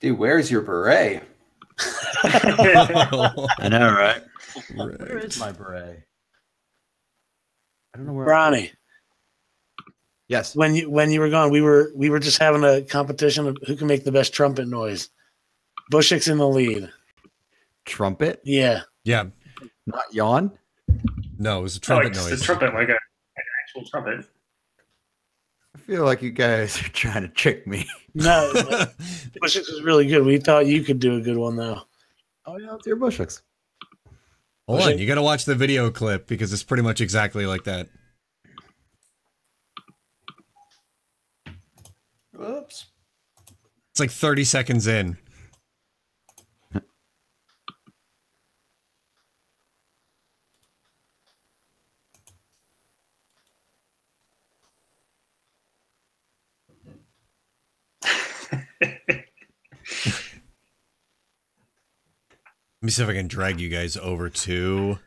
Dude, where's your beret? I know, right? Where is my beret? I don't know where. Ronnie, Yes. when you were gone, we were just having a competition of who can make the best trumpet noise. Bushwick's in the lead. Trumpet? Yeah. Yeah. Not yawn? No, it was a trumpet like noise. The trumpet, like an actual trumpet. I feel like you guys are trying to trick me. No, Bushwick's was really good. We thought you could do a good one though. Oh, yeah, it's your Bushwicks. Hold on, you got to watch the video clip because it's pretty much exactly like that. Whoops. It's like 30 seconds in. Let me see if I can drag you guys over to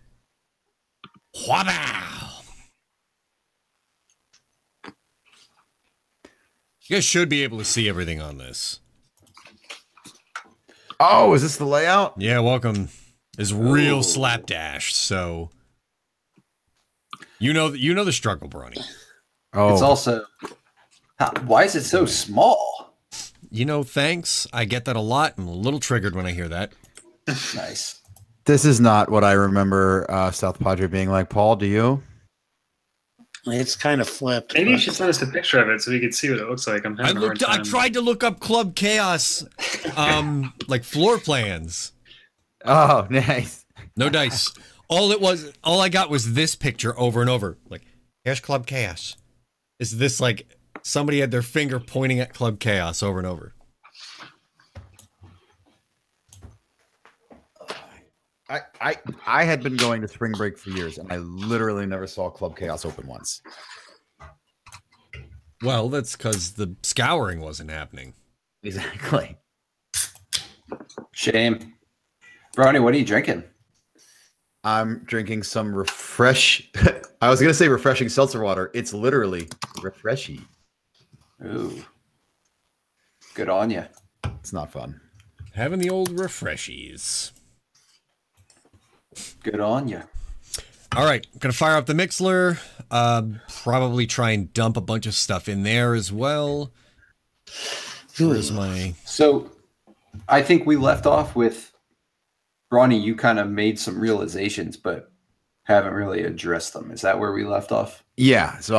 Wabow. You guys should be able to see everything on this. Oh, is this the layout? Yeah, welcome. Is real slapdash, so you know the struggle, Bronny. Oh, It's also... Why is it so small? You know, thanks. I get that a lot. I'm a little triggered when I hear that. Nice. this is not what I remember South Padre being like. Paul, do you? It's kind of flipped. Maybe you but- should send us a picture of it so we could see what it looks like. I'm having a hard I time. tried to look up Club Chaos, like floor plans. Oh, nice. No dice. All I got was this picture over and over. Like, here's Club Chaos. Is this like somebody had their finger pointing at Club Chaos over and over? I had been going to spring break for years, and I literally never saw Club Chaos open once. Well, that's because the scouring wasn't happening. Exactly. Shame. Brony, what are you drinking? I'm drinking some I was going to say refreshing seltzer water. It's literally refreshy. Ooh. Good on you. It's not fun. Having the old refreshies. Good on you. All right, gonna fire up the Mixlr. Probably try and dump a bunch of stuff in there as well. Where's my... So, I think we left off with Bronny. You kind of made some realizations, but haven't really addressed them. Is that where we left off? Yeah, so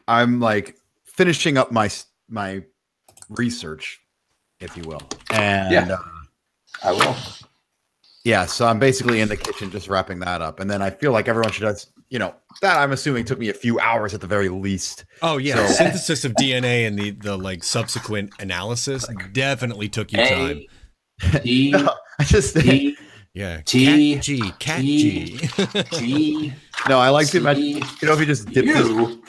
I'm like finishing up my research, if you will. And Yeah. I will. yeah, so I'm basically in the kitchen just wrapping that up. And then I feel like everyone should have, that I'm assuming took me a few hours at the very least. Oh yeah, So- synthesis of DNA and the like subsequent analysis definitely took you time. T, I just T, Yeah, T, cat T, G. T, no, I like to imagine, T, if he just dips his, U.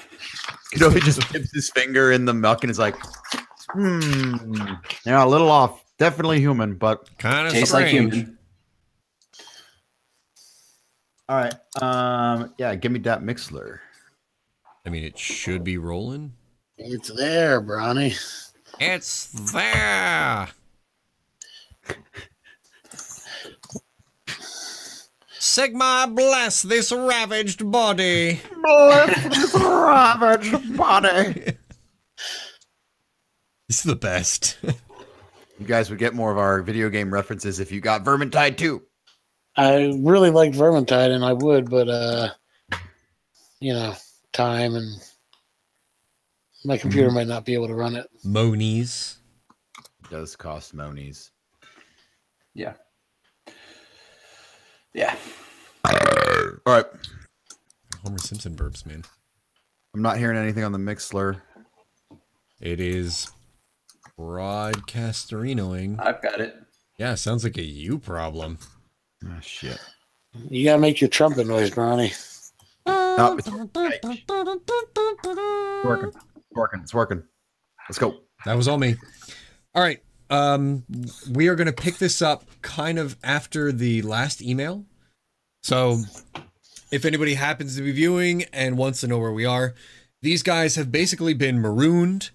if he just dips his finger in the milk and is like, yeah, a little off. Definitely human, but Kind of Tastes like strange. human. all right. Yeah, give me that Mixlr. I mean, it should be rolling. It's there, Bronny. It's there. Sigma, bless this ravaged body. Ravaged body. This is the best. You guys would get more of our video game references if you got Vermintide too. I really liked Vermintide, and I would, but time and my computer might not be able to run it. Monies. It does cost monies. Yeah. Yeah. All right. Homer Simpson burps, man. I'm not hearing anything on the Mixlr. It is broadcasterinoing. I've got it. Yeah, sounds like a you problem. Oh, shit. You gotta make your trumpet noise, Bronny. No, it's working. It's working. Let's go. That was all me. All right. We are going to pick this up kind of after the last email. So if anybody happens to be viewing and wants to know where we are, these guys have basically been marooned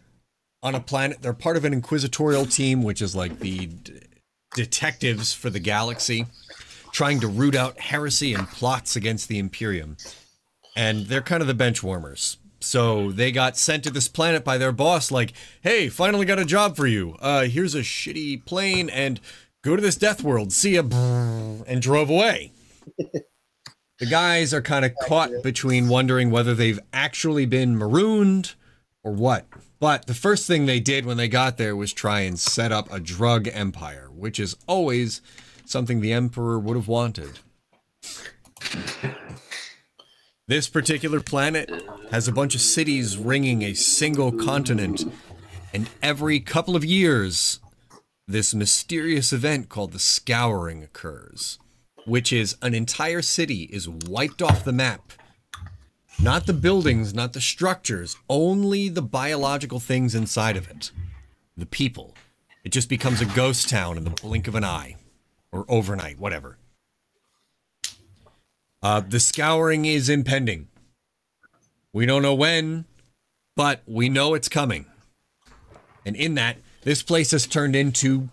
on a planet. They're part of an inquisitorial team, which is like the detectives for the galaxy, trying to root out heresy and plots against the Imperium. And they're kind of the bench warmers. So they got sent to this planet by their boss, like, hey, finally got a job for you. Here's a shitty plane, and go to this death world. See ya. And drove away. The guys are kind of caught between wondering whether they've actually been marooned or what. But the first thing they did when they got there was try and set up a drug empire, which is always something the Emperor would have wanted. This particular planet has a bunch of cities ringing a single continent, and every couple of years, this mysterious event called the Scouring occurs, which is an entire city is wiped off the map. Not the buildings, not the structures, only the biological things inside of it. The people. It just becomes a ghost town in the blink of an eye. Or overnight, whatever. The Scouring is impending. We don't know when, but we know it's coming. And in that, this place has turned into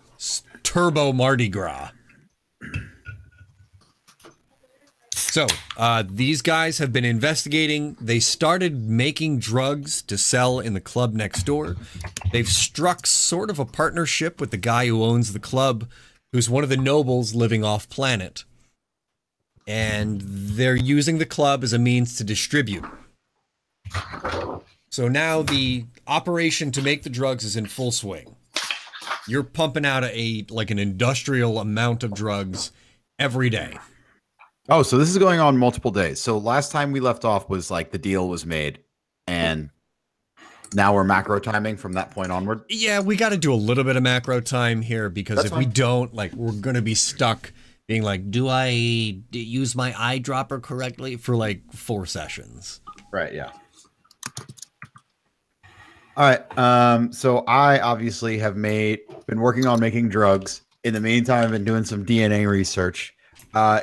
Turbo Mardi Gras. So, these guys have been investigating. They started making drugs to sell in the club next door. They've struck sort of a partnership with the guy who owns the club, who's one of the nobles living off planet. And they're using the club as a means to distribute. So now the operation to make the drugs is in full swing. You're pumping out like an industrial amount of drugs every day. Oh, so this is going on multiple days. So last time we left off was like the deal was made, and now we're macro timing from that point onward. Yeah, we got to do a little bit of macro time here, because That's if fine. we don't, like, we're going to be stuck being like, do I use my eyedropper correctly for like 4 sessions? Right, yeah. All right. So I obviously have been working on making drugs. In the meantime, I've been doing some DNA research.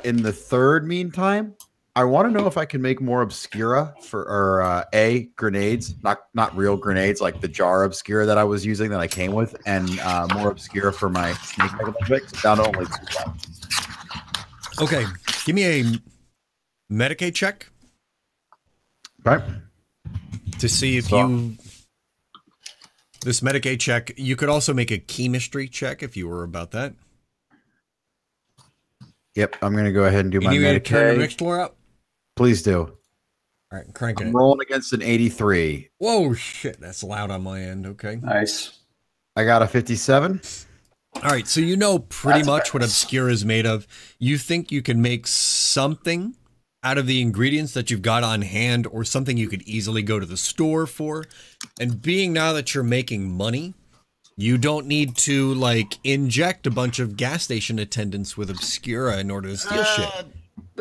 In the third meantime, I want to know if I can make more Obscura grenades, not real grenades, like the jar Obscura that I was using that I came with, and more Obscura for my snake mix down to only 2 left. Okay, give me a Medicaid check. Right. To see if this Medicaid check, you could also make a chemistry check if you were about that. Yep, I'm going to go ahead and do my You need me to turn the Medicaid. Mixlr up? Please do. All right, cranking I'm it. rolling against an 83. Whoa, shit, that's loud on my end, okay. Nice. I got a 57. All right, so you know pretty That's much what nice. Obscura is made of. You think you can make something out of the ingredients that you've got on hand, or something you could easily go to the store for. And being now that you're making money, you don't need to, like, inject a bunch of gas station attendants with Obscura in order to steal shit.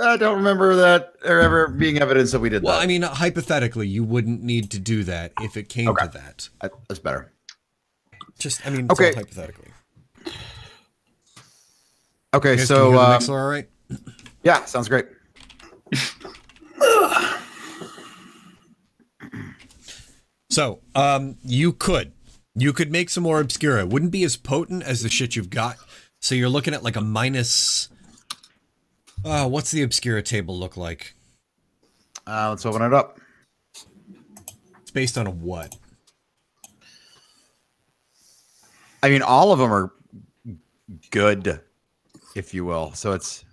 I don't remember that there ever being evidence that we did Well, that. I mean, hypothetically, you wouldn't need to do that if it came to that. That's better. Just, I mean, it's Okay. all hypothetically. Okay, You guys so can hear the Mixlr all right? yeah, sounds great. So, you could make some more Obscura. It wouldn't be as potent as the shit you've got. So you're looking at like a minus. What's the Obscura table look like? Let's open it up. It's based on a what? I mean, all of them are good, if you will. So it's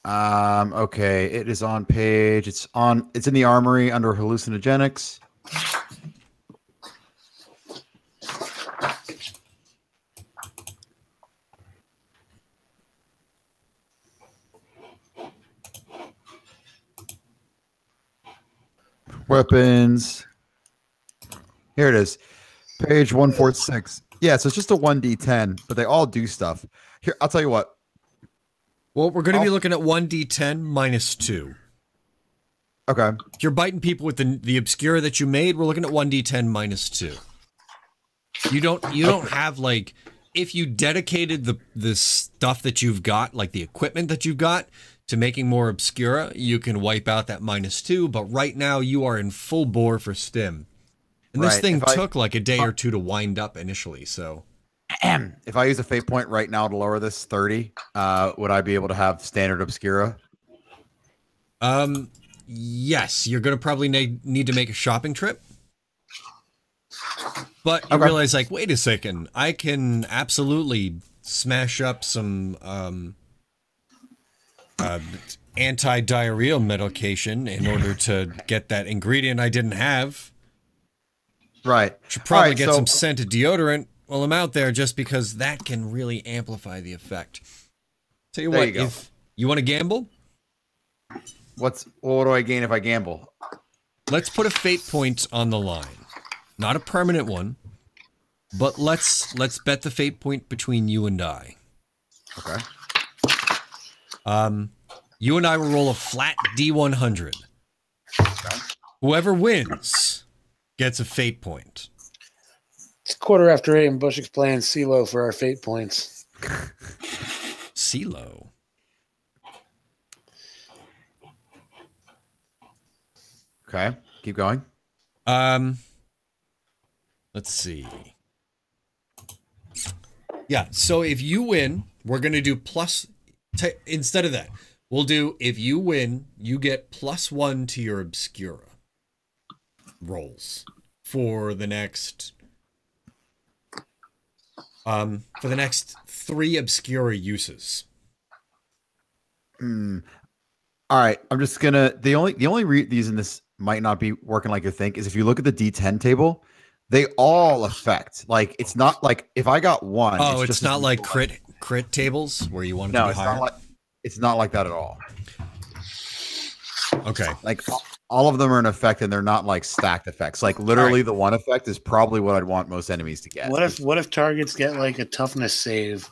okay. It is on page. It's in the armory under hallucinogenics. Weapons. Here it is. Page 146. Yeah, so it's just a 1d10, but they all do stuff. Here, I'll tell you what. Well, we're going to be looking at 1d10 minus 2. Okay. If you're biting people with the Obscura that you made, we're looking at 1d10 minus 2. You don't have like if you dedicated the stuff that you've got, like the equipment that you've got, to making more Obscura, you can wipe out that -2, but right now you are in full bore for Stim. And this thing took like a day or two to wind up initially, so... If I use a fate point right now to lower this 30, would I be able to have standard Obscura? Yes, you're going to probably need to make a shopping trip. But you realize, like, wait a second, I can absolutely smash up some anti-diarrheal medication in order to get that ingredient I didn't have. Right. Should probably get some scented deodorant while I'm out there, just because that can really amplify the effect. Tell you what, if you want to gamble, what do I gain if I gamble? let's put a fate point on the line. Not a permanent one, but let's bet the fate point between you and I. Okay. You and I will roll a flat D100. Okay. Whoever wins gets a fate point. It's 8:15 and Bushwick's playing CeeLo for our fate points. CeeLo. Okay. Keep going. Let's see. Yeah, so if you win, we're going to do instead of that, we'll do, if you win, you get +1 to your Obscura rolls for the next 3 Obscura uses. All right. I'm just gonna, the only reason this might not be working like you think is if you look at the D10 table, they all affect. Like, it's not like if I got 1. Oh, it's not like crit tables where you want it to be higher? It's not like that at all. Okay. Like, all of them are an effect, and they're not like stacked effects. Like, literally, the one effect is probably what I'd want most enemies to get. What if targets get like a toughness save,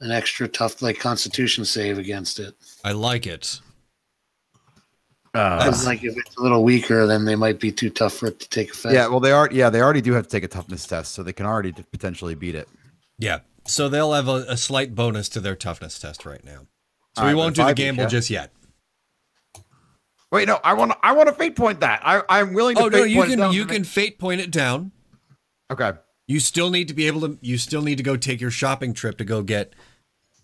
an extra tough like Constitution save against it? I like it. Like if it's a little weaker, then they might be too tough for it to take effect. Yeah, well, they already do have to take a toughness test, so they can already potentially beat it. Yeah, so they'll have a slight bonus to their toughness test right now. So All we right, won't do the gamble just yet. Wait, no, I want to fate point that. I'm willing to. Oh no, you can fate point it down. Okay. You still need to be able to. You still need to go take your shopping trip to go get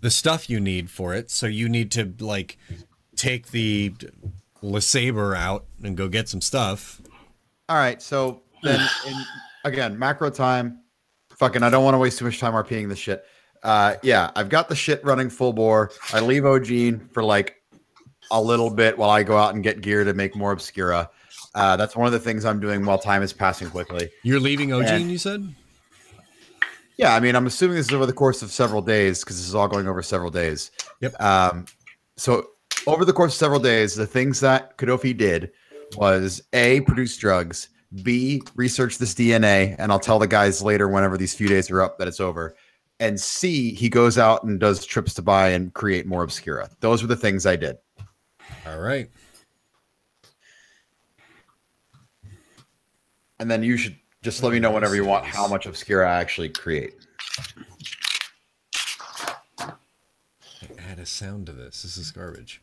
the stuff you need for it. So you need to like take the LeSabre out and go get some stuff. All right, so then again, macro time. Fucking, I don't want to waste too much time RPing this shit. Yeah, I've got the shit running full bore. I leave Ogene for like a little bit while I go out and get gear to make more Obscura. That's one of the things I'm doing while time is passing quickly. You're leaving Ogene, you said? Yeah, I mean, I'm assuming this is over the course of several days because this is all going over several days. Yep. So over the course of several days, the things that Kadofi did was A, produce drugs, B, research this DNA, and I'll tell the guys later whenever these few days are up that it's over, and C, he goes out and does trips to buy and create more Obscura. Those were the things I did. All right. And then you should just let me know whenever you want how much Obscura I actually create. Add a sound to this. This is garbage.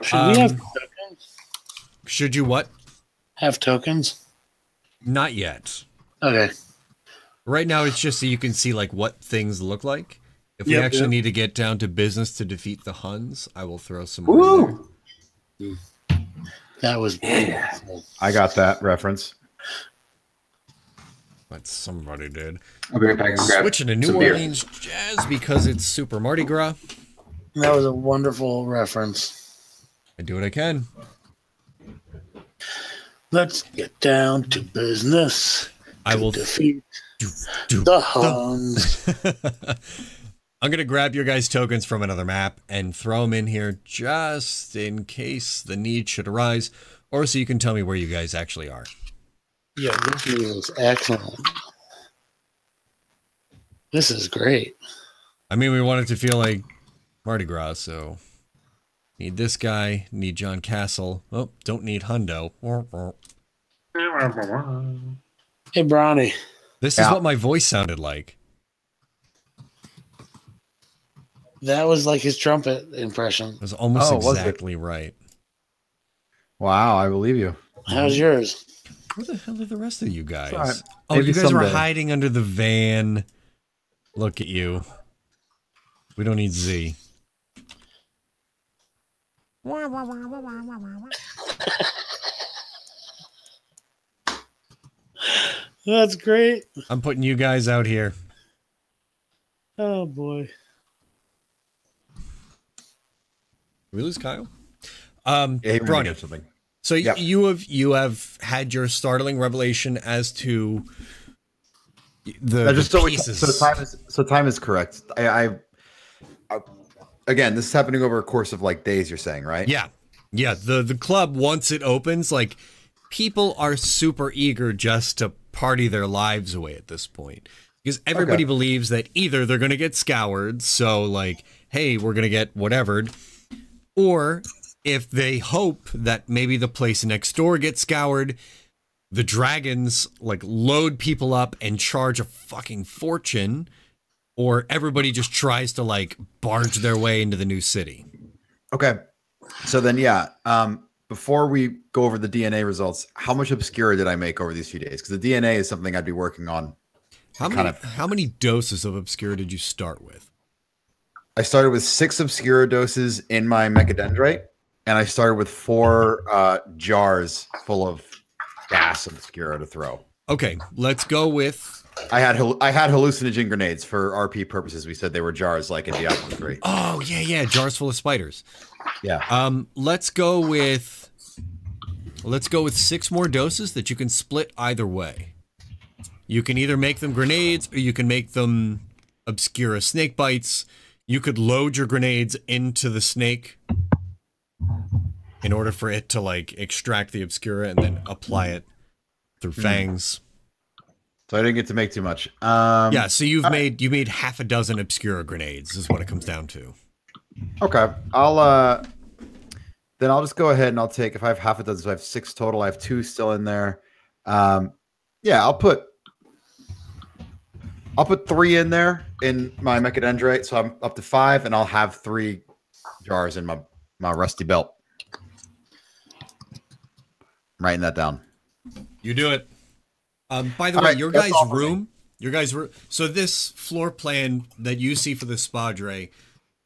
Should we have tokens? Should you what? Have tokens? Not yet. Okay. Right now, it's just so you can see like what things look like. If we actually need to get down to business to defeat the Huns, I will throw some more in there. That was I got that reference. But somebody did. I'll be right back and grab Switching to New some beer. Orleans jazz because it's Super Mardi Gras. That was a wonderful reference. I do what I can. Let's get down to business. I will defeat the Huns. I'm going to grab your guys' tokens from another map and throw them in here just in case the need should arise, or so you can tell me where you guys actually are. Yeah, this is excellent. This is great. I mean, we want it to feel like Mardi Gras, so need this guy, need John Castle. Oh, don't need Hundo. Hey, Bronny. This is what my voice sounded like. That was like his trumpet impression. It was almost was it? exactly right. Wow, I believe you. How's yours? Where the hell are the rest of you guys? Sorry. Oh, Maybe you guys were someday. hiding under the van. Look at you. We don't need Z. That's great. I'm putting you guys out here. Oh boy. Did we lose Kyle? Yeah, he wanted to Bronny. get something. So Yep. you have had your startling revelation as to the Just pieces. so time is correct. I again, this is happening over a course of like days. You're saying, right? Yeah. The club, once it opens, like, people are super eager just to party their lives away at this point, because everybody believes that either they're going to get scoured, so like, hey, we're going to get whatevered, or if they hope that maybe the place next door gets scoured, the dragons like load people up and charge a fucking fortune, or everybody just tries to like barge their way into the new city. Okay. So then, yeah. Before we go over the DNA results, how much Obscura did I make over these few days? Because the DNA is something I'd be working on. How many doses of Obscura did you start with? I started with 6 Obscura doses in my Mechadendrite, and I started with 4 jars full of gas Obscura to throw. Okay, let's go with... I had hallucinogen grenades for RP purposes. We said they were jars like in Diablo 3. Oh, yeah, jars full of spiders. Yeah. Let's go with 6 more doses that you can split either way. You can either make them grenades or you can make them Obscura snake bites. You could load your grenades into the snake in order for it to like extract the Obscura and then apply it through fangs. So I didn't get to make too much. Yeah, so you made half a dozen Obscura grenades is what it comes down to. Okay. Then I'll just go ahead and I'll take, if I have half a dozen, so I have 6 total. I have 2 still in there. Yeah, I'll put 3 in there in my Mechadendrite, so I'm up to 5, and I'll have 3 jars in my rusty belt. I'm writing that down. You do it. By the way, right, your that's guys' all for me. room, so this floor plan that you see for this Spadre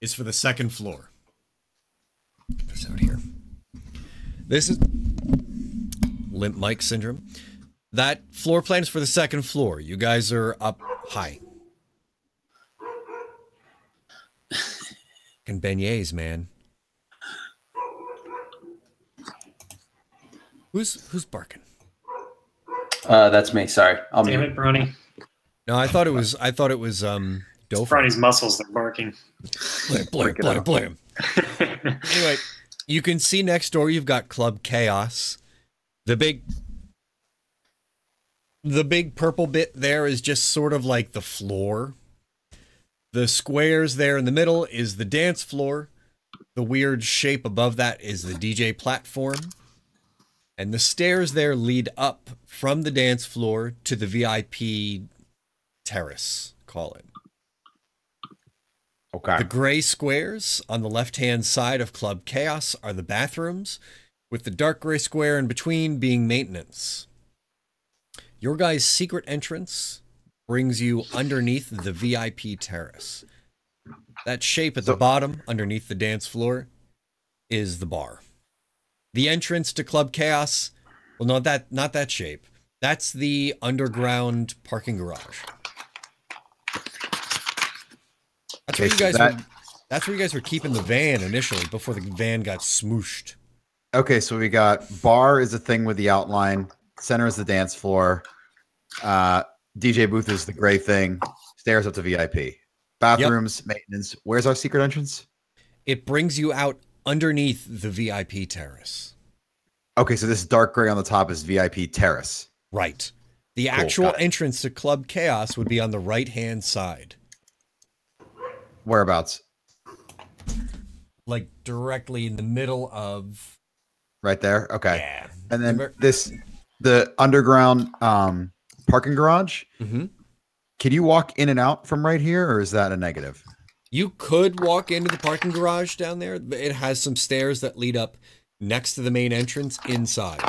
is for the second floor. Get this out here. This is limp Mike syndrome. That floor plan is for the second floor. You guys are up high. And beignets, man. Who's barking? That's me. Sorry. I'll Damn mute. it, Bronny. No, I thought it was Dofer. Bronny's muscles, they're barking. Blam. Anyway, you can see next door you've got Club Chaos. The big purple bit there is just sort of like the floor. The squares there in the middle is the dance floor. The weird shape above that is the DJ platform. And the stairs there lead up from the dance floor to the VIP terrace, call it. Okay. The gray squares on the left-hand side of Club Chaos are the bathrooms, with the dark gray square in between being maintenance. Your guys' secret entrance brings you underneath the VIP terrace. That shape at the bottom, underneath the dance floor, is the bar. The entrance to Club Chaos, well, no, not that shape. That's the underground parking garage. That's where that's where you guys were keeping the van initially before the van got smooshed. Okay, so we got bar is a thing with the outline, center is the dance floor, DJ booth is the gray thing, stairs up to VIP. Bathrooms, maintenance. Where's our secret entrance? It brings you out underneath the VIP terrace. Okay, so this dark gray on the top is VIP terrace. Right. The Cool, actual got it. entrance to Club Chaos would be on the right-hand side. Whereabouts? Like directly in the middle of... Right there? Okay. Yeah. And then the underground parking garage. Mm-hmm. Can you walk in and out from right here, or is that a negative? You could walk into the parking garage down there. It has some stairs that lead up next to the main entrance inside.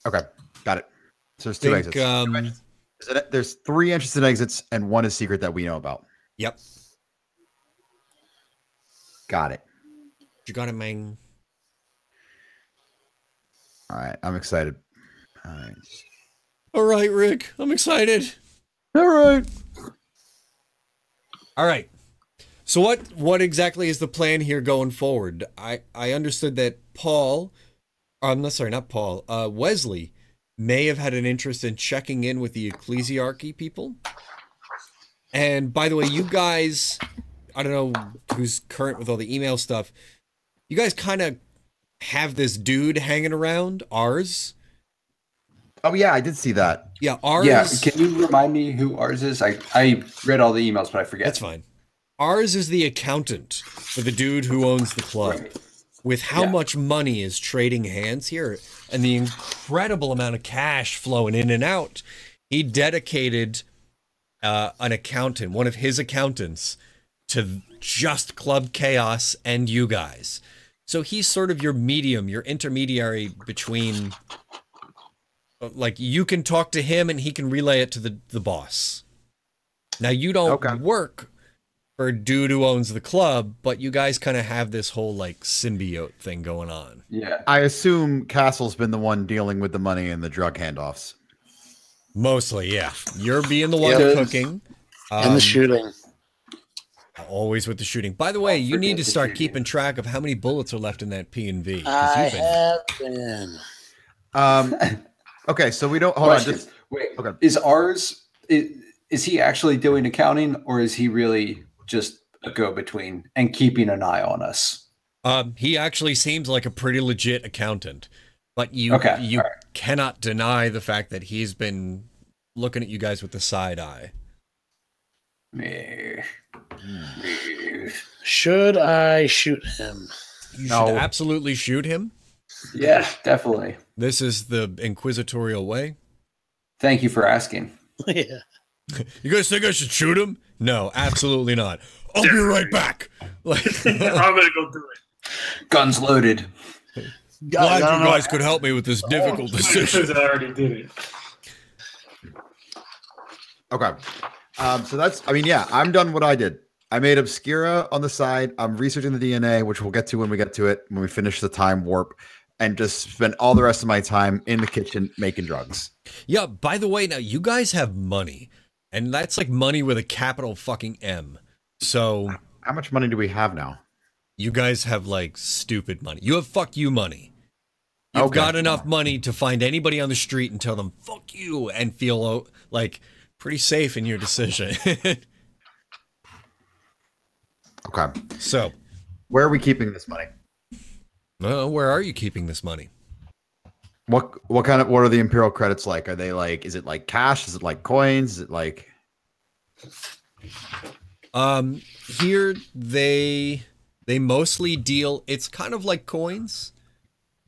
Okay, got it. So there's two exits. There's 3 entrances and exits, and 1 is secret that we know about. Yep. Got it. You got it, man. All right, I'm excited. All right, Rick, I'm excited. All right. All right. So what exactly is the plan here going forward? I understood that Wesley may have had an interest in checking in with the ecclesiarchy people. And by the way, you guys, I don't know who's current with all the email stuff. You guys kind of have this dude hanging around, ours. Oh yeah, I did see that. Yeah, ours. Yeah, can you remind me who ours is? I read all the emails, but I forget. That's fine. Ours is the accountant for the dude who owns the club. Right. With how much money is trading hands here and the incredible amount of cash flowing in and out, he dedicated an accountant, one of his accountants, to just Club Chaos and you guys. So he's sort of your medium, your intermediary between, like, you can talk to him and he can relay it to the boss. Now, you don't work for a dude who owns the club, but you guys kind of have this whole, like, symbiote thing going on. Yeah. I assume Castle's been the one dealing with the money and the drug handoffs. Mostly, yeah. You're being the one cooking. And the shooting. Always with the shooting. By the way, you need to start keeping track of how many bullets are left in that P&V. I have been. Okay, so we don't hold Question. on. Just Wait, okay. is ours? Is he actually doing accounting, or is he really just a go-between and keeping an eye on us? He actually seems like a pretty legit accountant, but you cannot deny the fact that he's been looking at you guys with the side eye. Should I shoot him? You should absolutely shoot him. Yeah, definitely. This is the inquisitorial way. Thank you for asking. Yeah. You guys think I should shoot him? No, absolutely not. I'll be right back. Like, I'm gonna go do it. Guns loaded. Glad you guys could help me with this difficult decision. Because I already did it. Okay. So that's, I mean, yeah, I'm done what I did. I made Obscura on the side. I'm researching the DNA, which we'll get to when we get to it, when we finish the time warp, and just spend all the rest of my time in the kitchen making drugs. Yeah, by the way, now you guys have money, and that's like money with a capital fucking M. So how much money do we have now? You guys have like stupid money. You have fuck you money. You've got enough money to find anybody on the street and tell them fuck you and feel like pretty safe in your decision. Okay. So, where are we keeping this money? Where are you keeping this money? What are the Imperial credits like? Are they like, is it like cash? Is it like coins? Is it like here they mostly deal, it's kind of like coins.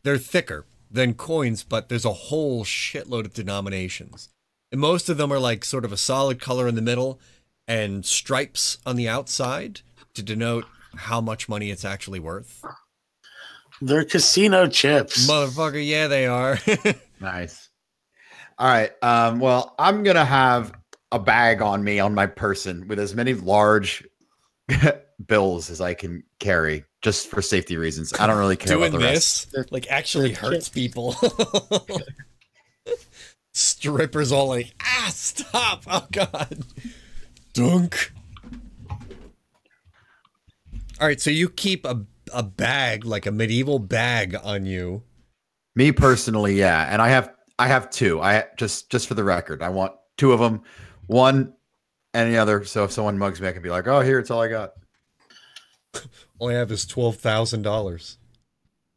They're thicker than coins, but there's a whole shitload of denominations. And most of them are like sort of a solid color in the middle and stripes on the outside to denote how much money it's actually worth. They're casino chips. Motherfucker, yeah, they are. Nice. All right. Well, I'm going to have a bag on me on my person with as many large bills as I can carry just for safety reasons. I don't really care Doing about the rest. this like actually hurts people. Strippers all like, stop. Oh, God. Dunk. All right, so you keep a bag, like a medieval bag on you. Me personally, yeah. And I have 2. I just for the record, I want 2 of them. One and the other. So if someone mugs me, I can be like, oh, here, it's all I got. All I have is $12,000.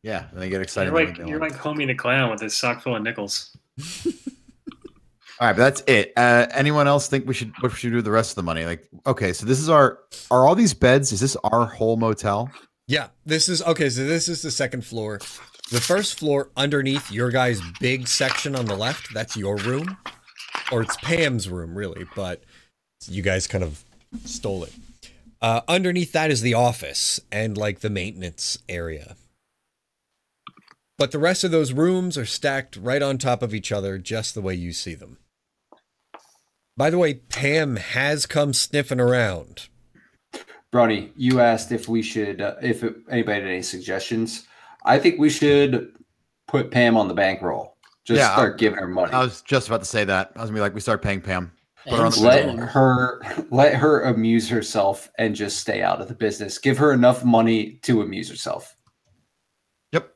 Yeah, and they get excited. You're like Homie the Clown with his sock full of nickels. All right, but that's it. Anyone else think what should we do with the rest of the money? Like, okay, so this is are all these beds? Is this our whole motel? Yeah, this is okay. So this is the second floor. The first floor underneath your guys' big section on the left, that's your room, or it's Pam's room, really. But you guys kind of stole it. Underneath that is the office and like the maintenance area. But the rest of those rooms are stacked right on top of each other, just the way you see them. By the way, Pam has come sniffing around. Bronny, you asked if we should, anybody had any suggestions. I think we should put Pam on the bankroll. Just start giving her money. I was just about to say that. I was gonna be like, we start paying Pam. Let her amuse herself and just stay out of the business. Give her enough money to amuse herself. Yep.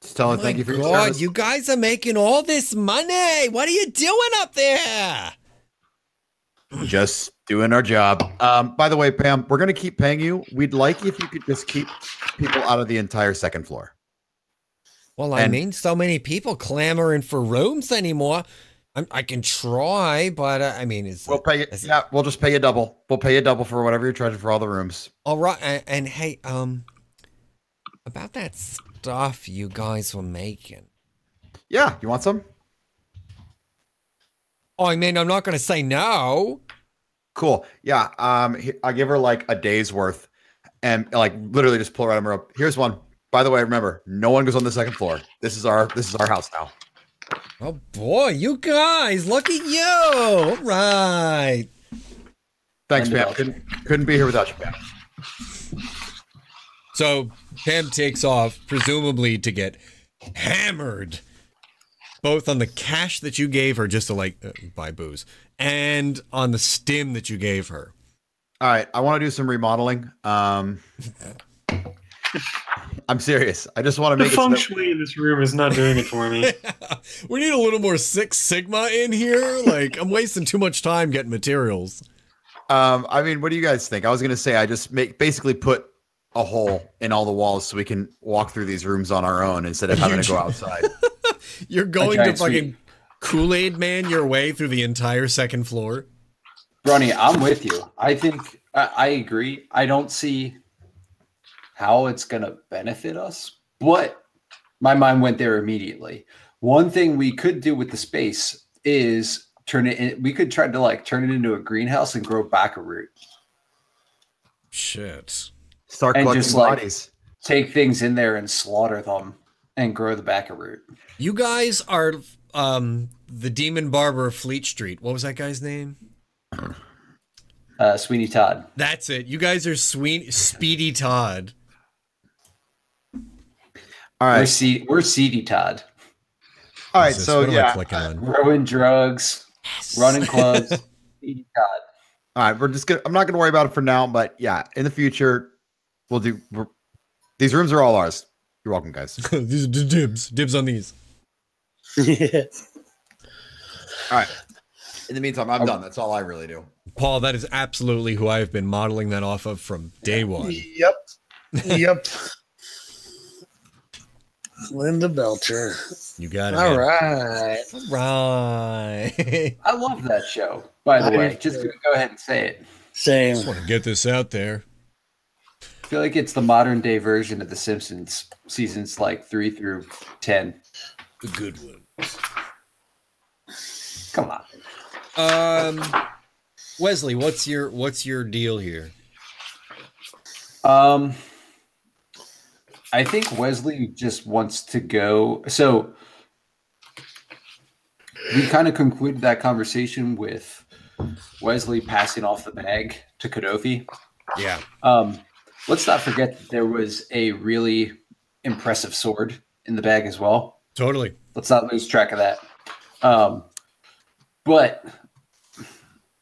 Just tell her thank you for your service. You guys are making all this money. What are you doing up there? Just doing our job. By the way, Pam, we're gonna keep paying you. We'd like if you could just keep people out of the entire second floor. Well, I mean, so many people clamoring for rooms anymore. I can try, but I mean, we'll pay you. Yeah, we'll just pay you double. We'll pay you double for whatever you're charging for all the rooms. All right, and hey, about that stuff you guys were making. Yeah, you want some? Oh, I mean, I'm not going to say no. Cool. Yeah. I give her like a day's worth, and like literally just pull right on her up. Here's one. By the way, remember, no one goes on the second floor. This is our house now. Oh boy, you guys, look at you. All right. Thanks, Pam. Couldn't be here without you, Pam. So Pam takes off, presumably to get hammered, both on the cash that you gave her just to like buy booze, and on the stim that you gave her. All right, I want to do some remodeling. I'm serious. I just want to make the feng shui in this room is not doing it for me. We need a little more Six Sigma in here. Like, I'm wasting too much time getting materials. I mean, what do you guys think? I was gonna say I just basically put a hole in all the walls so we can walk through these rooms on our own instead of having to go outside. You're going to fucking Kool-Aid Man your way through the entire second floor. Bronny, I'm with you. I think I agree. I don't see how it's going to benefit us, but my mind went there immediately. One thing we could do with the space is we could try to like turn it into a greenhouse and grow back a root. Shit. Start collecting just bodies. Like, take things in there and slaughter them and grow the back a root. You guys are the Demon Barber of Fleet Street. What was that guy's name? Sweeney Todd. That's it. You guys are Speedy Todd. All right, we're Seedy Todd. All right, so yeah, growing drugs, running clubs, Seedy Todd. All right, I'm not gonna worry about it for now, but yeah, in the future, these rooms are all ours. You're welcome, guys. These are dibs on these. Yeah. All right. In the meantime, I'm done. That's all I really do. Paul, that is absolutely who I've been modeling that off of from day one. Yep. Linda Belcher. You got it. All right. I love that show, by the way. Just go ahead and say it. Same. Just want to get this out there. I feel like it's the modern day version of The Simpsons, seasons like 3 through 10. The good ones. Come on. Wesley, what's your deal here? I think Wesley just wants to go. So we kind of concluded that conversation with Wesley passing off the bag to Kodofi. Yeah. Let's not forget that there was a really impressive sword in the bag as well. Totally. Let's not lose track of that. But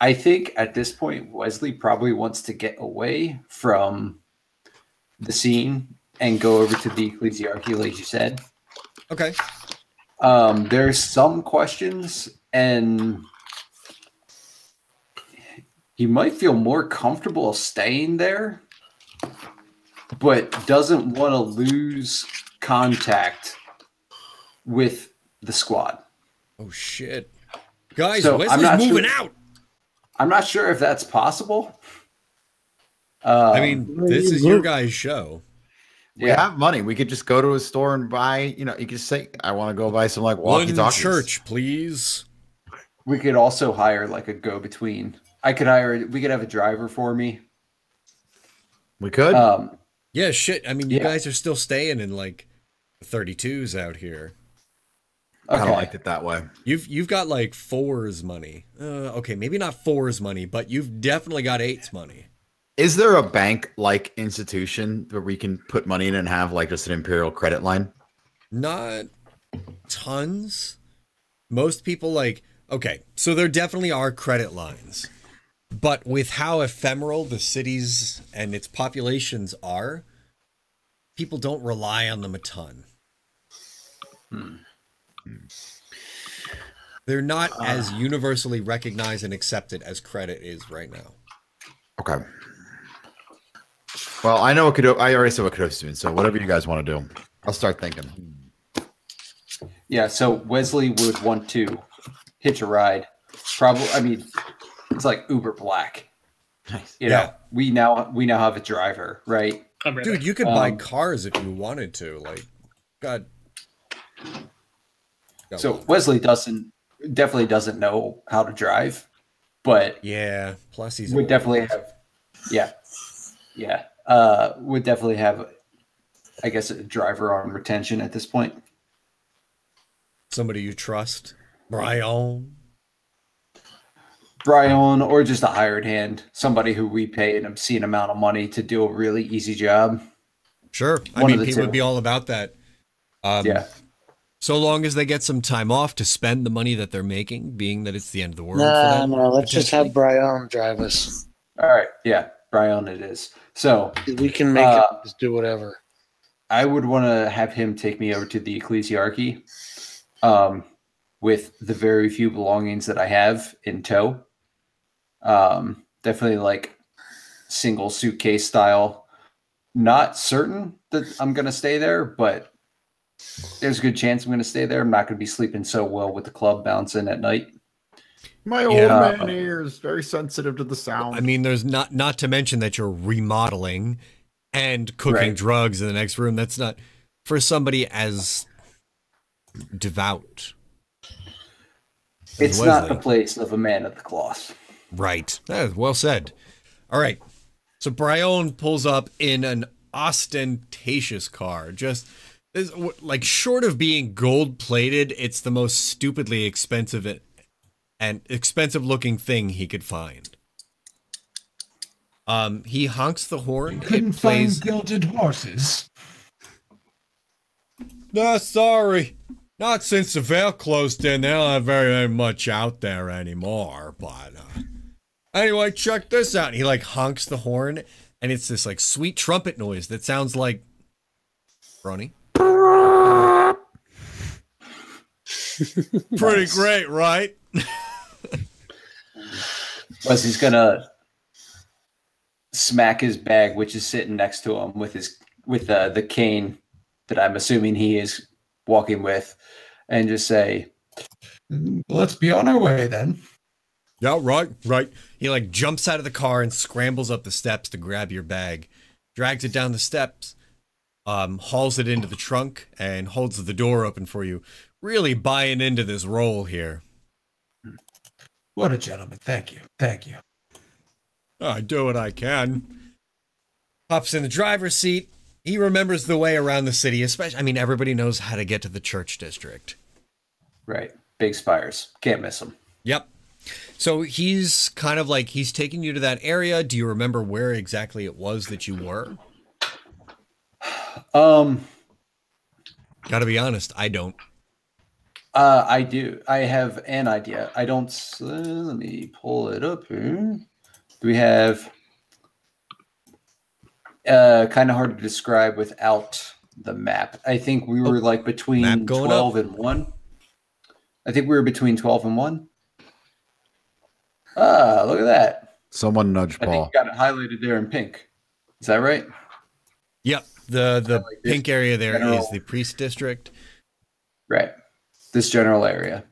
I think at this point, Wesley probably wants to get away from the scene and go over to the ecclesiarchy, like you said. Okay. There's some questions, and he might feel more comfortable staying there, but doesn't want to lose contact with the squad. Oh, shit. Guys, so Wesley's moving out. I'm not sure if that's possible. I mean, this is your guys' show. We have money. We could just go to a store and buy, you could say, I want to go buy some like walkie-talkies. Church, please. We could also hire like a go-between. We could have a driver for me We could. Yeah, shit. I mean, you Yeah. guys are still staying in like 32s out here. I Okay. liked it that way. You've got like 4s money. Okay, maybe not 4s money, but you've definitely got 8s money. Is there a bank-like institution where we can put money in and have like just an imperial credit line? Not tons. Most people like, okay, so there definitely are credit lines. But with how ephemeral the cities and its populations are, people don't rely on them a ton. They're not as universally recognized and accepted as credit is right now. Okay. Well, I know what Cado's. I already said what Cado's doing, so whatever you guys want to do, I'll start thinking. Yeah, so Wesley would want to hitch a ride. Probably, I mean, it's like Uber Black. Nice. You know, we now have a driver, right? Dude, you could buy cars if you wanted to. Like, God. So Wesley definitely doesn't know how to drive, but yeah. Plus, he's would definitely have, would definitely have, I guess, a driver on retention at this point. somebody you trust, Brian. Or just a hired hand, somebody who we pay an obscene amount of money to do a really easy job. Sure, I One mean, of the people two. would be all about that. Yeah. So long as they get some time off to spend the money that they're making, being that it's the end of the world for No, them. let's just have potentially. Brian drive us. All right. Yeah. Brian it is. So We can make it just do whatever. I would want to have him take me over to the ecclesiarchy with the very few belongings that I have in tow. Definitely like single suitcase style. Not certain that I'm going to stay there, but there's a good chance I'm going to stay there. I'm not going to be sleeping so well with the club bouncing at night. My old Yeah. man ear is very sensitive to the sound. I mean, there's not to mention that you're remodeling and cooking Right. drugs in the next room. That's not for somebody as devout. as It's not the Wesley. place of a man of the cloth. Right. Well said. All right. So Brian pulls up in an ostentatious car. Just like short of being gold plated, it's the most stupidly expensive and expensive looking thing he could find. He honks the horn. Couldn't It plays. find gilded horses. No, sorry. Not since the Vale closed in. They don't have very much out there anymore. But anyway, check this out. And he like honks the horn, and it's this like sweet trumpet noise that sounds like Ronnie. Pretty Nice. great, right? Wesley's going to smack his bag, which is sitting next to him with the cane that I'm assuming he is walking with, and just say, Let's be on our way then. Yeah, right. He like jumps out of the car and scrambles up the steps to grab your bag, drags it down the steps, hauls it into the trunk, and holds the door open for you. Really buying into this role here. What a gentleman. Thank you. Thank you. I do what I can. Hops in the driver's seat. He remembers the way around the city, especially. I mean, everybody knows how to get to the church district. right, big spires. Can't miss them. Yep. So he's kind of like, he's taking you to that area. Do you remember where exactly it was that you were? Gotta be honest, I don't. I do. I have an idea. I don't. Let me pull it up here. Do we have? Kind of hard to describe without the map. I think we were like map between going 12 up. and 1. I think we were between 12 and 1. Ah, look at that. Someone nudge I think Paul. you got it highlighted there in pink. Is that right? Yep. The like this pink area there is general- the priest district. Right. This general area.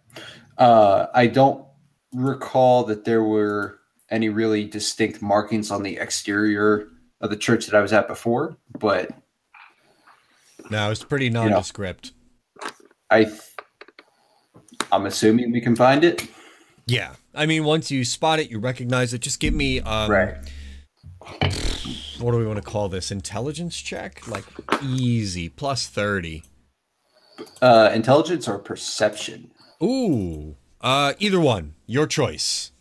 I don't recall that there were any really distinct markings on the exterior of the church that I was at before, but No, it's pretty nondescript. I'm assuming we can find it. Yeah. I mean, once you spot it, you recognize it. Just give me Right. what what do we want to call this? Intelligence check? Like easy, plus 30. Intelligence or perception? Ooh, either one. Your choice.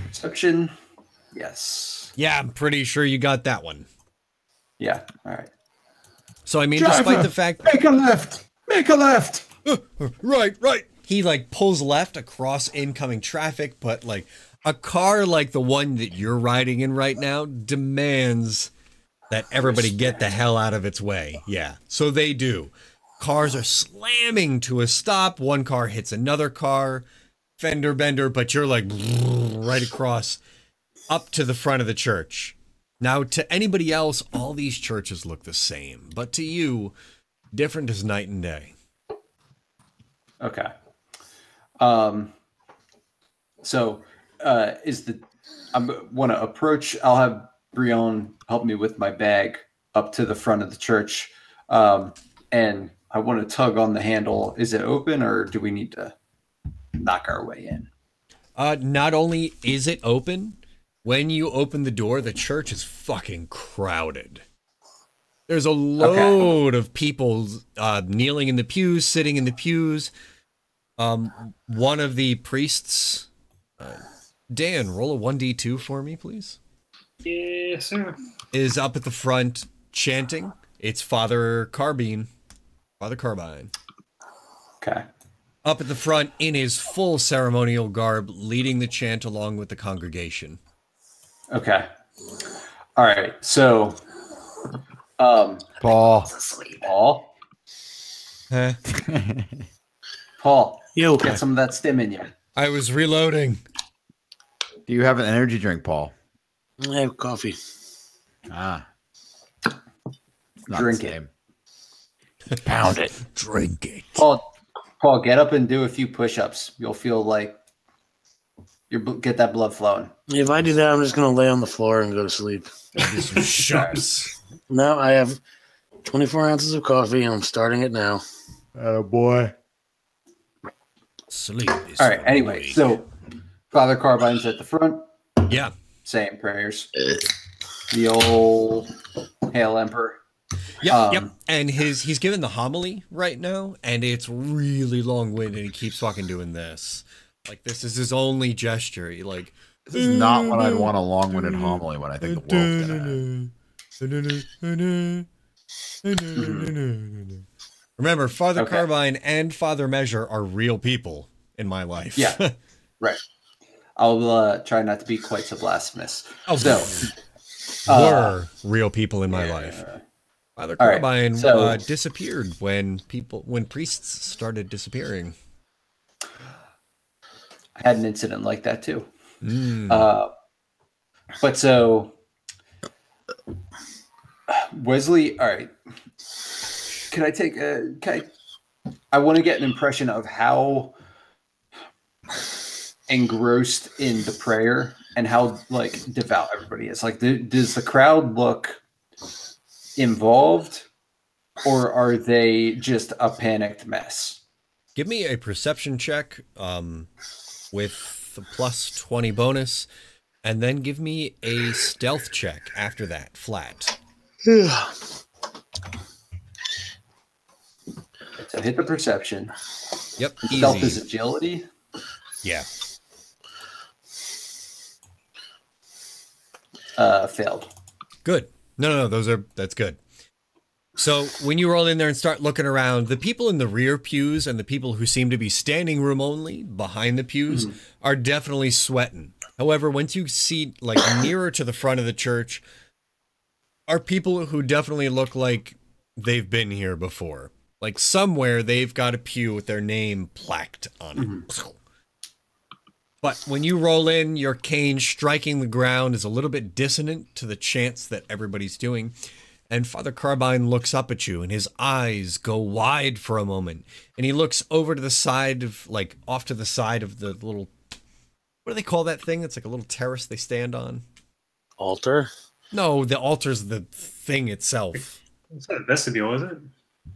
Perception. Yes. Yeah, I'm pretty sure you got that one. Yeah. All right. So I mean, Driver, despite the fact, Make a left. Make a left. right. He like pulls left across incoming traffic, but like a car like the one that you're riding in right now demands that everybody get the hell out of its way. Yeah, so they do. Cars are slamming to a stop. One car hits another car, fender bender, but you're like right across up to the front of the church. Now, to anybody else, all these churches look the same, but to you, different as night and day. Okay. So, I want to approach, I'll have Brion help me with my bag up to the front of the church. And I want to tug on the handle. Is it open or do we need to knock our way in? Not only is it open, when you open the door, the church is fucking crowded. There's a load of people kneeling in the pews, sitting in the pews. One of the priests, Dan, roll a 1d2 for me, please. Yes, sir. Is up at the front chanting. It's Father Carbine. Father Carbine. Okay. Up at the front in his full ceremonial garb, leading the chant along with the congregation. Okay. All right. So, Paul. Paul, Huh? Paul, Yo, get some of that stim in you. I was reloading. Do you have an energy drink, Paul? I have coffee. Ah. It's not Drink the it. same. Pound it. Drink it. Paul, get up and do a few push-ups. You'll feel like get that blood flowing. If I do that, I'm just going to lay on the floor and go to sleep. Do some shucks. Now I have 24 ounces of coffee, and I'm starting it now. Oh, boy. Sleep is All right. for Anyway, weak. so Father Carbine's at the front, Yeah. saying prayers. The old Hail Emperor. Yep. And he's given the homily right now, and it's really long-winded, and he keeps fucking doing this. Like, this is his only gesture. He like, This is not what I'd want a long-winded homily when I think the world's gonna end. Remember, Father Okay. Carbine and Father Measure are real people in my life. Yeah. Right. I'll try not to be quite so blasphemous. Oh, So, were real people in my life. Father All right, Carbine so- disappeared when priests started disappearing. I had an incident like that too. Mm. But so Wesley, all right. Can I take I want to get an impression of how engrossed in the prayer and how like devout everybody is. Like, does the crowd look involved, or are they just a panicked mess? Give me a perception check with the plus 20 bonus, and then give me a stealth check after that, flat. So hit the perception. Yep, Stealth is easy. agility. Yeah. Failed. Good. No, that's good. So when you roll in there and start looking around, the people in the rear pews and the people who seem to be standing room only behind the pews are definitely sweating. However, once you see like nearer to the front of the church, are people who definitely look like they've been here before. Like somewhere they've got a pew with their name plaqued on it. But when you roll in, your cane striking the ground is a little bit dissonant to the chants that everybody's doing. And Father Carbine looks up at you, and his eyes go wide for a moment. And he looks over to the side of, like, off to the side of the little, what do they call that thing? It's like a little terrace they stand on. Altar? No, the altar's the thing itself. It's not a vestibule, is it?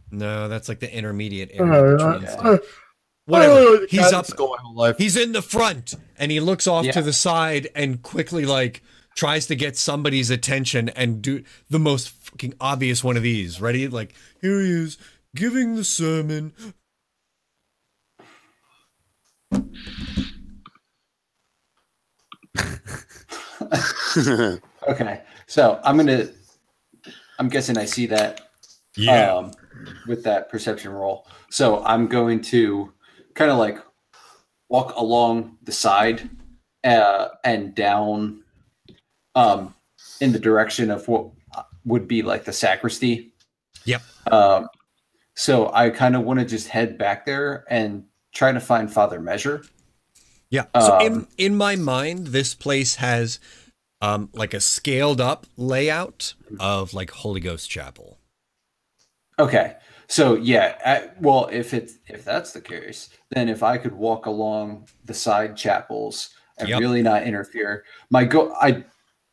No, that's like the intermediate area. between yeah. stuff. Whatever. He's up. School my whole life. He's in the front, and he looks off Yeah. to the side and quickly, like, tries to get somebody's attention and do the most fucking obvious one of these. Ready? Like, here he is giving the sermon. Okay, so I'm guessing I see that. Yeah. With that perception roll. So I'm going to kind of like walk along the side and down in the direction of what would be like the sacristy. Yep. So I kind of want to just head back there and try to find Father Measure. Yeah. So in my mind, this place has like a scaled up layout of like Holy Ghost Chapel. Okay. So yeah, well, if that's the case, then if I could walk along the side chapels and really not interfere,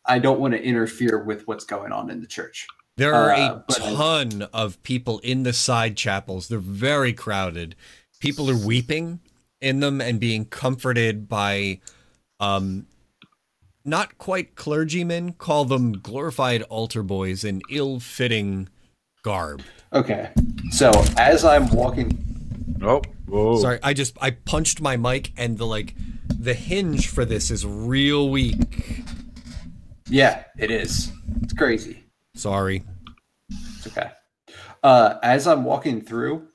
I don't want to interfere with what's going on in the church. There are a ton of people in the side chapels. They're very crowded. People are weeping in them and being comforted by, not quite clergymen, call them glorified altar boys in ill-fitting garb. Okay. So as I'm walking, Whoa. Sorry, I punched my mic and the hinge for this is real weak. yeah, it is. It's crazy. Sorry. It's okay. As I'm walking through,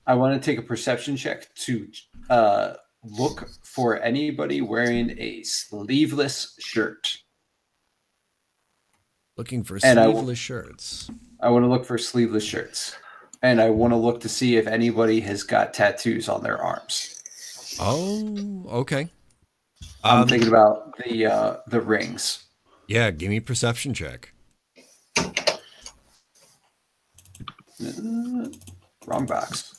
I want to take a perception check to look for anybody wearing a sleeveless shirt. Looking for sleeveless shirts. I want to look for sleeveless shirts. And I want to look to see if anybody has got tattoos on their arms. Oh, okay. I'm thinking about the rings. Yeah, give me a perception check. Wrong box.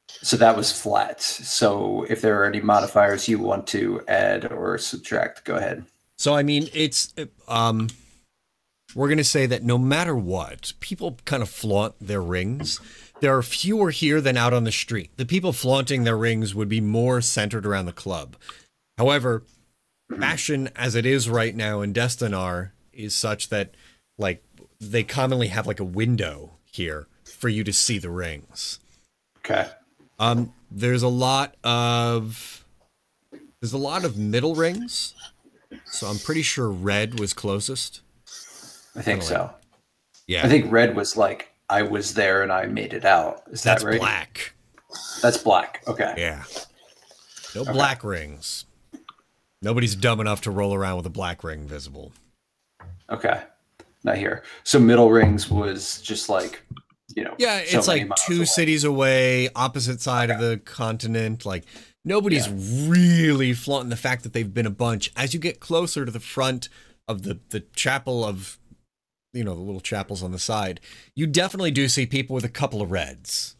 So that was flat. So if there are any modifiers you want to add or subtract, go ahead. So, I mean, it's, we're going to say that no matter what, people kind of flaunt their rings. There are fewer here than out on the street. The people flaunting their rings would be more centered around the club. However, fashion as it is right now in Destinar is such that, like, they commonly have like a window here for you to see the rings. Okay. There's a lot of middle rings. So I'm pretty sure red was closest. I think so. Yeah. I think red was like, I was there and I made it out. Is that right? That's black. That's black. Okay. Yeah. No black rings. Nobody's dumb enough to roll around with a black ring visible. Okay. Not here. So middle rings was just like, Yeah, so it's many like miles 2 away. cities away, opposite side of the continent. Like, nobody's really flaunting the fact that they've been a bunch. As you get closer to the front of the chapel of, the little chapels on the side, you definitely do see people with a couple of reds.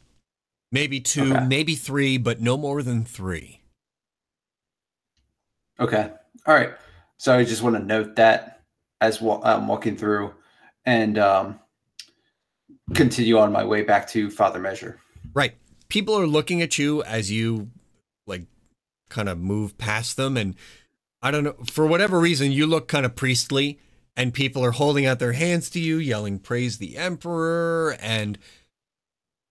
Maybe 2, maybe 3, but no more than 3. Okay. All right. So I just want to note that as I'm walking through and continue on my way back to Father Measure. Right. People are looking at you as you, like, kind of move past them. And I don't know, for whatever reason, you look kind of priestly. And people are holding out their hands to you, yelling, "Praise the Emperor." And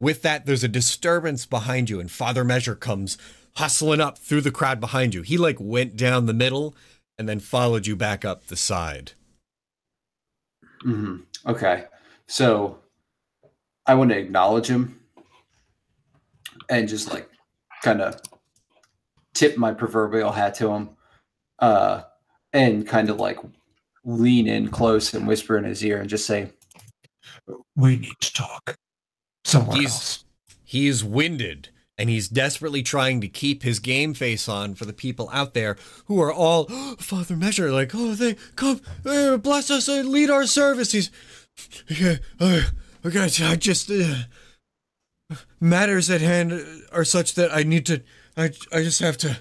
with that, there's a disturbance behind you. And Father Measure comes hustling up through the crowd behind you. He, like, went down the middle and then followed you back up the side. Mm-hmm. Okay. So I want to acknowledge him and just, like, kind of tip my proverbial hat to him and kind of, like, lean in close and whisper in his ear and just say, We need to talk. Somewhere else. He's winded, and he's desperately trying to keep his game face on for the people out there who are all, Father Measure, like, they come, bless us, lead our service. He's, okay, I just, matters at hand are such that I just have to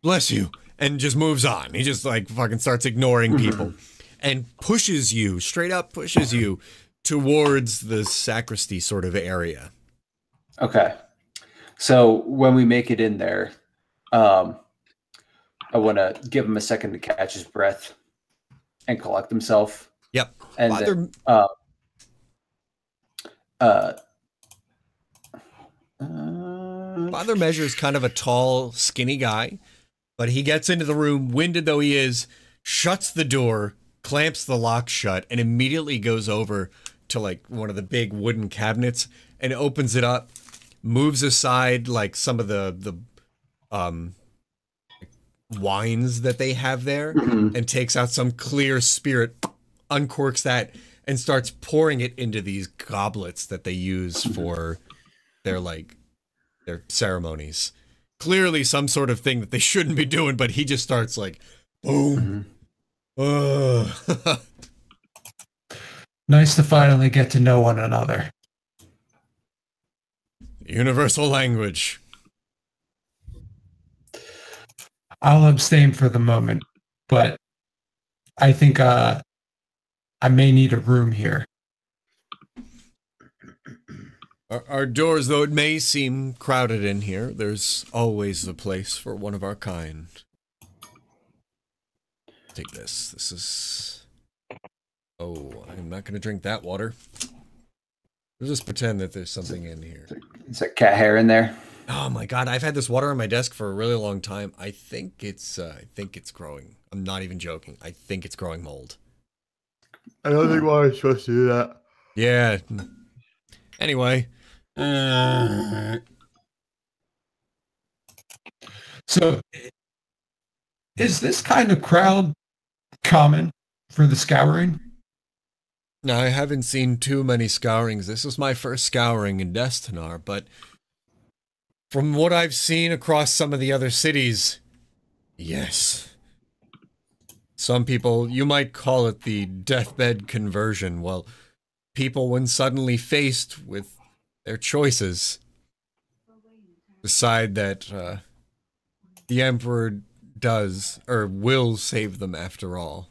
bless you. And just moves on. He just, like, fucking starts ignoring people and pushes you, straight up pushes you towards the sacristy sort of area. Okay. So when we make it in there, I want to give him a second to catch his breath and collect himself. Yep. And Father, then, Father Measure is kind of a tall, skinny guy, but he gets into the room, winded though he is, shuts the door, clamps the lock shut, and immediately goes over to like one of the big wooden cabinets and opens it up, moves aside like some of the wines that they have there, and takes out some clear spirit, uncorks that, and starts pouring it into these goblets that they use for their ceremonies. Clearly some sort of thing that they shouldn't be doing, but he just starts like, boom. Nice to finally get to know one another. Universal language. I'll abstain for the moment, but I think I may need a room here. Our doors, though it may seem crowded in here, there's always the place for one of our kind. Take this. This is... Oh, I'm not going to drink that water. We'll just pretend that there's something in here. is there cat hair in there? Oh my god, I've had this water on my desk for a really long time. I think it's growing. I'm not even joking. I think it's growing mold. I don't think water's supposed to do that. Yeah. Anyway. So, is this kind of crowd common for the scouring? Now, I haven't seen too many scourings. This is my first scouring in Destinar, but from what I've seen across some of the other cities, yes. Some people, you might call it the deathbed conversion. Well, people, when suddenly faced with their choices, decide that the Emperor does, or will save them after all.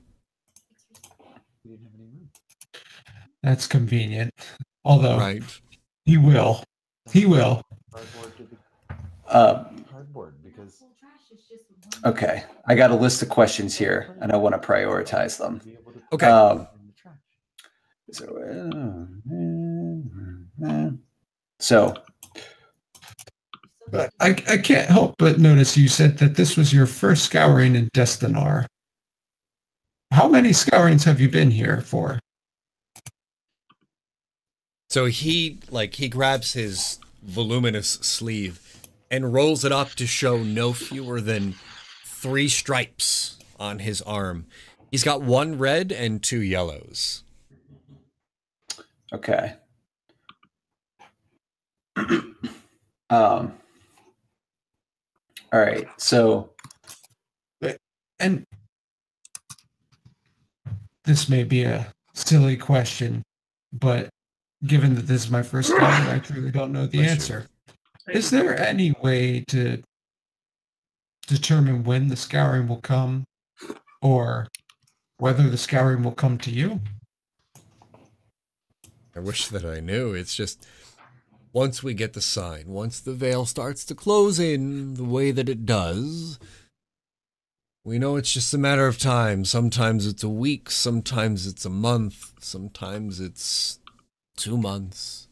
That's convenient. Although, Right. he will. He will. Okay, I got a list of questions here, and I want to prioritize them. Okay. So, But I can't help but notice you said that this was your first scouring in Destinar. How many scourings have you been here for? So he grabs his voluminous sleeve and rolls it up to show no fewer than 3 stripes on his arm. He's got 1 red and 2 yellows. okay. All right. So, And this may be a silly question, but given that this is my first scouring, I truly don't know the answer. Is there any way to determine when the scouring will come, or whether the scouring will come to you? I wish that I knew. It's just, once we get the sign, once the veil starts to close in the way that it does, we know it's just a matter of time. Sometimes it's a week, sometimes it's a month, sometimes it's 2 months.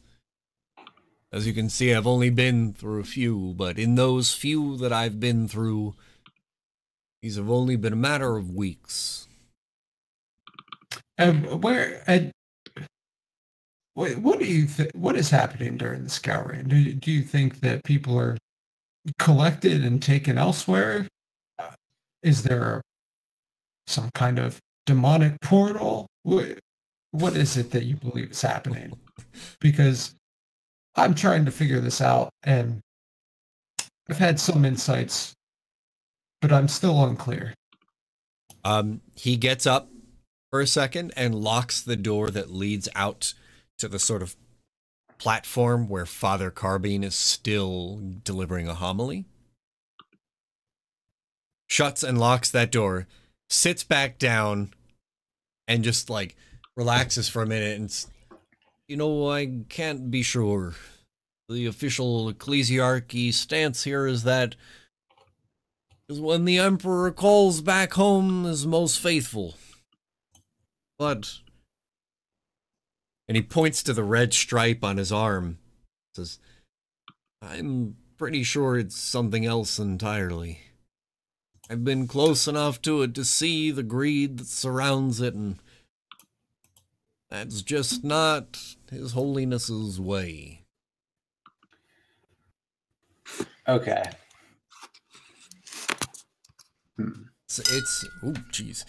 As you can see, I've only been through a few, but in those few that I've been through, these have only been a matter of weeks. What do you think? What is happening during the scouring? Do you think that people are collected and taken elsewhere? Is there some kind of demonic portal? What is it that you believe is happening? Because I'm trying to figure this out, and I've had some insights, but I'm still unclear. He gets up for a second and locks the door that leads out to the sort of platform where Father Carbine is still delivering a homily. Shuts and locks that door, sits back down, and just like relaxes for a minute and, you know, I can't be sure. The official ecclesiarchy stance here is that is when the Emperor calls back home his most faithful. But, and he points to the red stripe on his arm, says, I'm pretty sure it's something else entirely. I've been close enough to it to see the greed that surrounds it, and that's just not His Holiness's way. Okay. It's oh jeez.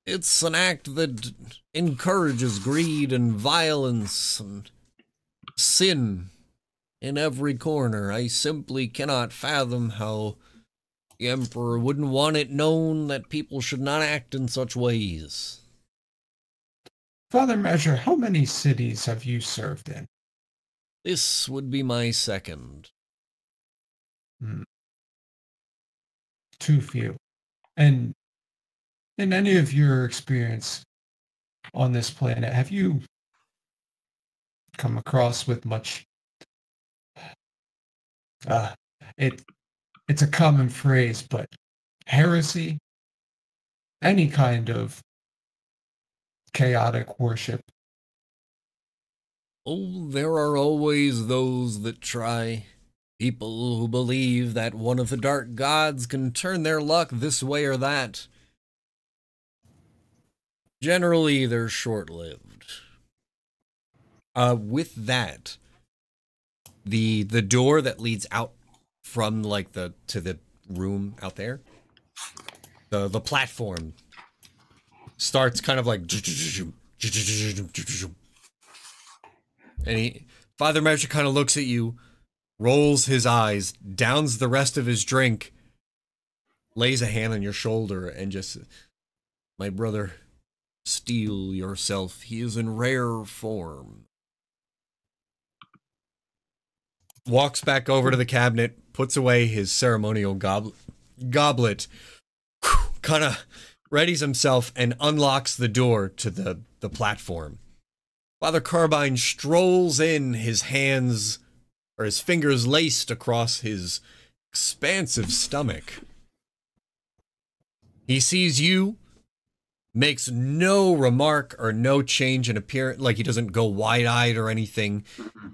It's an act that encourages greed and violence and sin in every corner. I simply cannot fathom how the Emperor wouldn't want it known that people should not act in such ways. Father Measure, how many cities have you served in? This would be my second. Too few. And in any of your experience on this planet, have you come across with much it's a common phrase, but heresy, any kind of chaotic worship? Oh, there are always those that try. People who believe that one of the dark gods can turn their luck this way or that. Generally, they're short-lived. With that, the door that leads out from like to the room out there, the platform starts kind of like, and Father Measure kind of looks at you, rolls his eyes, downs the rest of his drink, lays a hand on your shoulder, and just, my brother, steel yourself. He is in rare form. Walks back over to the cabinet, puts away his ceremonial goblet, kind of readies himself, and unlocks the door to the platform. Father Carbine strolls in, his hands, or his fingers laced across his expansive stomach. He sees you, makes no remark or no change in appearance, like he doesn't go wide-eyed or anything.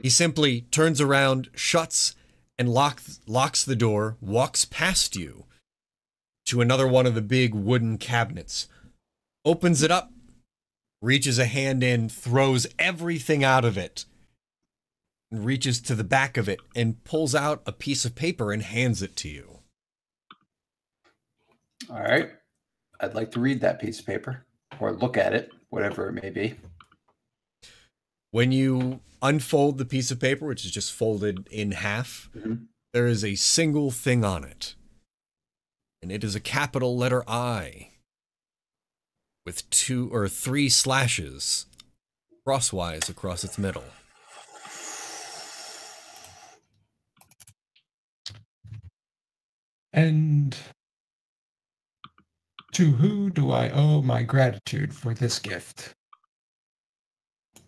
He simply turns around, shuts, and locks the door, walks past you to another one of the big wooden cabinets, opens it up, reaches a hand in, throws everything out of it, and reaches to the back of it and pulls out a piece of paper and hands it to you. All right. I'd like to read that piece of paper or look at it, whatever it may be. When you unfold the piece of paper, which is just folded in half, there is a single thing on it. And it is a capital letter I with 2 or 3 slashes crosswise across its middle. And to who do I owe my gratitude for this gift?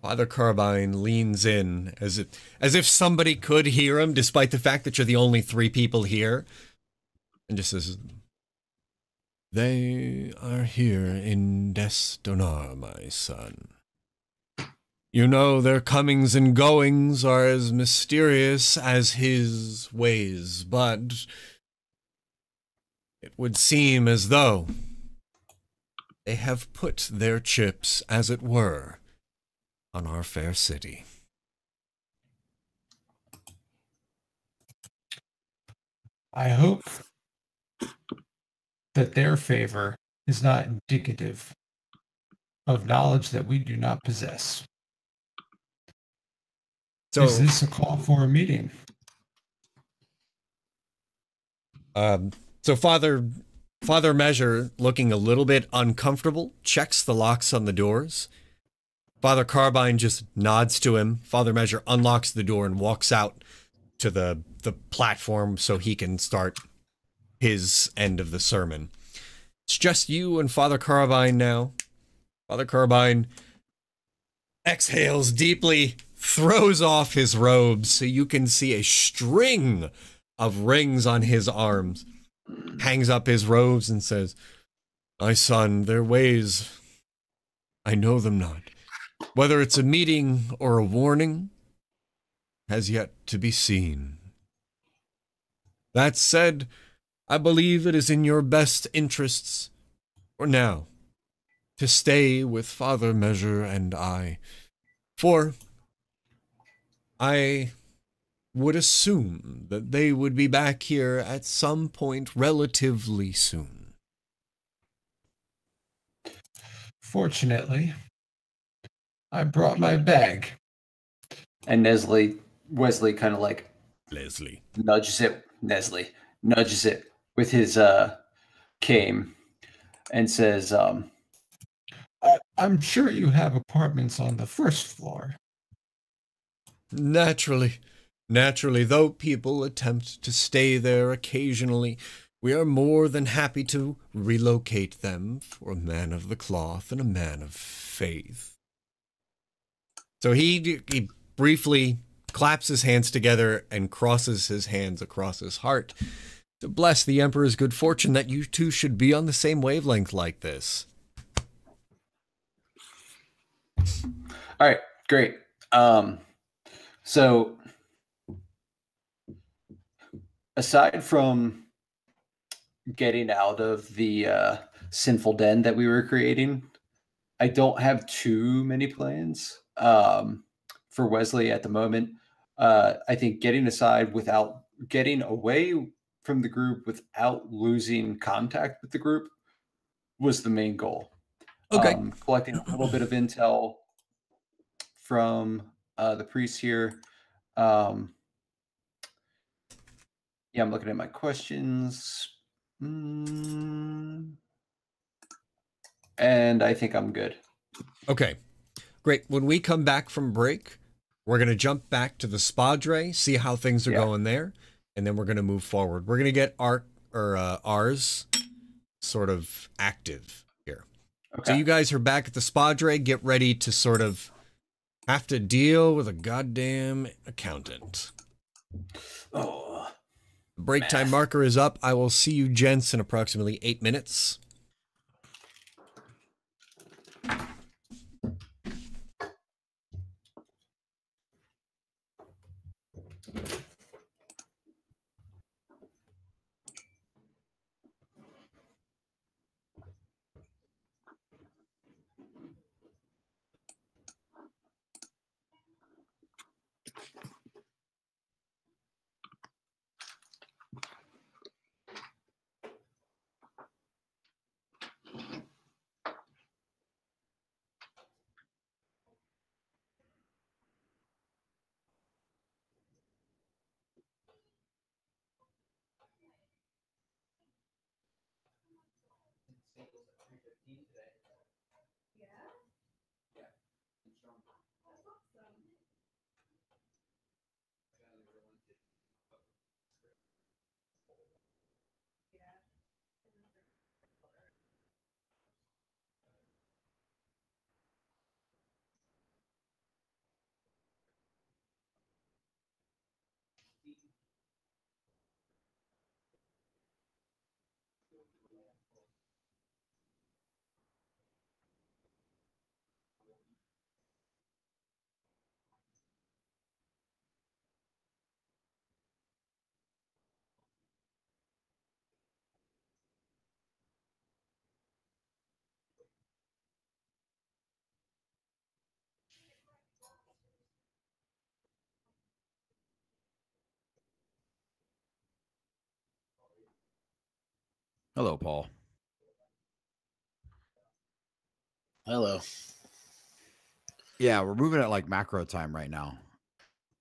Father Carbine leans in as if somebody could hear him, despite the fact that you're the only 3 people here, and just says, "They are here in Destonar, my son. You know their comings and goings are as mysterious as his ways, but it would seem as though they have put their chips, as it were, on our fair city." I hope that their favor is not indicative of knowledge that we do not possess. So, is this a call for a meeting? So Father Measure, looking a little bit uncomfortable, checks the locks on the doors. Father Carbine just nods to him. Father Measure unlocks the door and walks out to the platform so he can start his end of the sermon. It's just you and Father Carbine now. Father Carbine exhales deeply, throws off his robes so you can see a string of rings on his arms. hangs up his robes and says, "My son, their ways, I know them not. Whether it's a meeting or a warning has yet to be seen. That said, I believe it is in your best interests, for now, to stay with Father Measure and I, for I would assume that they would be back here at some point relatively soon." Fortunately, I brought my bag. And Wesley kind of like Leslie. nudges it with his cane and says, I'm sure you have apartments on the first floor. Naturally, though people attempt to stay there occasionally, we are more than happy to relocate them for a man of the cloth and a man of faith. So he briefly claps his hands together and crosses his hands across his heart to bless the Emperor's good fortune that you two should be on the same wavelength like this. all right, great. So aside from getting out of the sinful den that we were creating, I don't have too many plans for Wesley at the moment. I think getting away from the group without losing contact with the group was the main goal. Okay. Collecting a little bit of intel from the priest here. Yeah, I'm looking at my questions. And I think I'm good. Okay, great. When we come back from break, we're going to jump back to the Spadre, see how things are going there, and then we're going to move forward. We're going to get ours sort of active here. Okay. So you guys are back at the Spadre. Get ready to sort of have to deal with a goddamn accountant. Oh, the break time marker is up. I will see you gents in approximately 8 minutes. Hello, Paul. Hello. Yeah, we're moving at like macro time right now.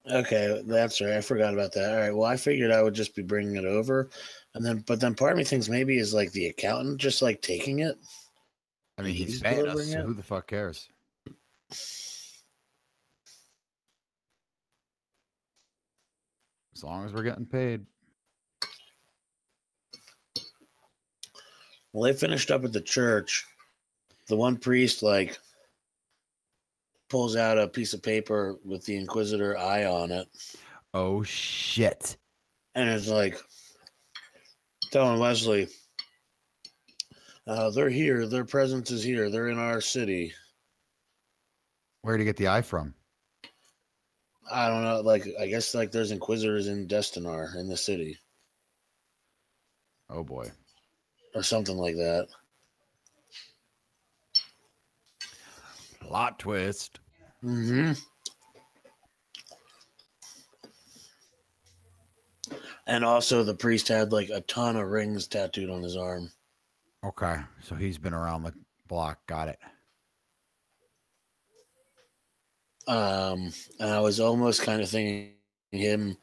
Okay, that's right. I forgot about that. All right. Well, I figured I would just be bringing it over, but then part of me thinks maybe is like the accountant just like taking it. I mean, he's paying us, so who the fuck cares? As long as we're getting paid. Well, they finished up at the church. The one priest like pulls out a piece of paper with the Inquisitor eye on it. Oh shit. And it's like telling Wesley, they're here. Their presence is here. They're in our city. Where did you get the eye from? I don't know. Like, I guess like there's Inquisitors in Destinar in the city Oh boy. or something like that. Plot twist. Mm-hmm. And also, the priest had like a ton of rings tattooed on his arm. Okay, so he's been around the block. Got it. And I was almost kind of thinking him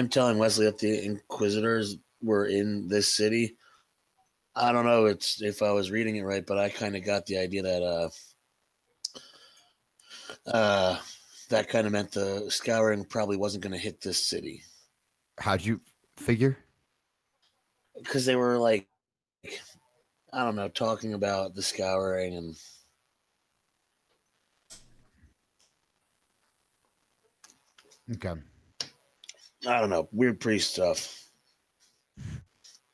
telling Wesley that the Inquisitors were in this city. I don't know if I was reading it right, but I kind of got the idea that that kind of meant the scouring probably wasn't going to hit this city. How'd you figure? Because they were like, I don't know, talking about the scouring and Okay. I don't know, weird priest stuff.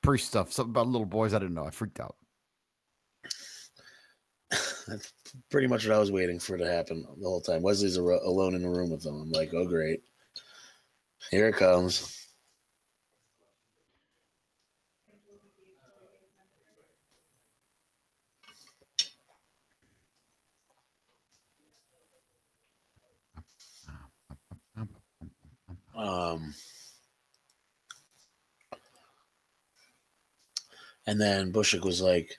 Priest stuff. Something about little boys. I didn't know. I freaked out. That's pretty much what I was waiting for to happen the whole time. Wesley's alone in the room with them. I'm like, oh, great. Here it comes. And then Bushwick was like,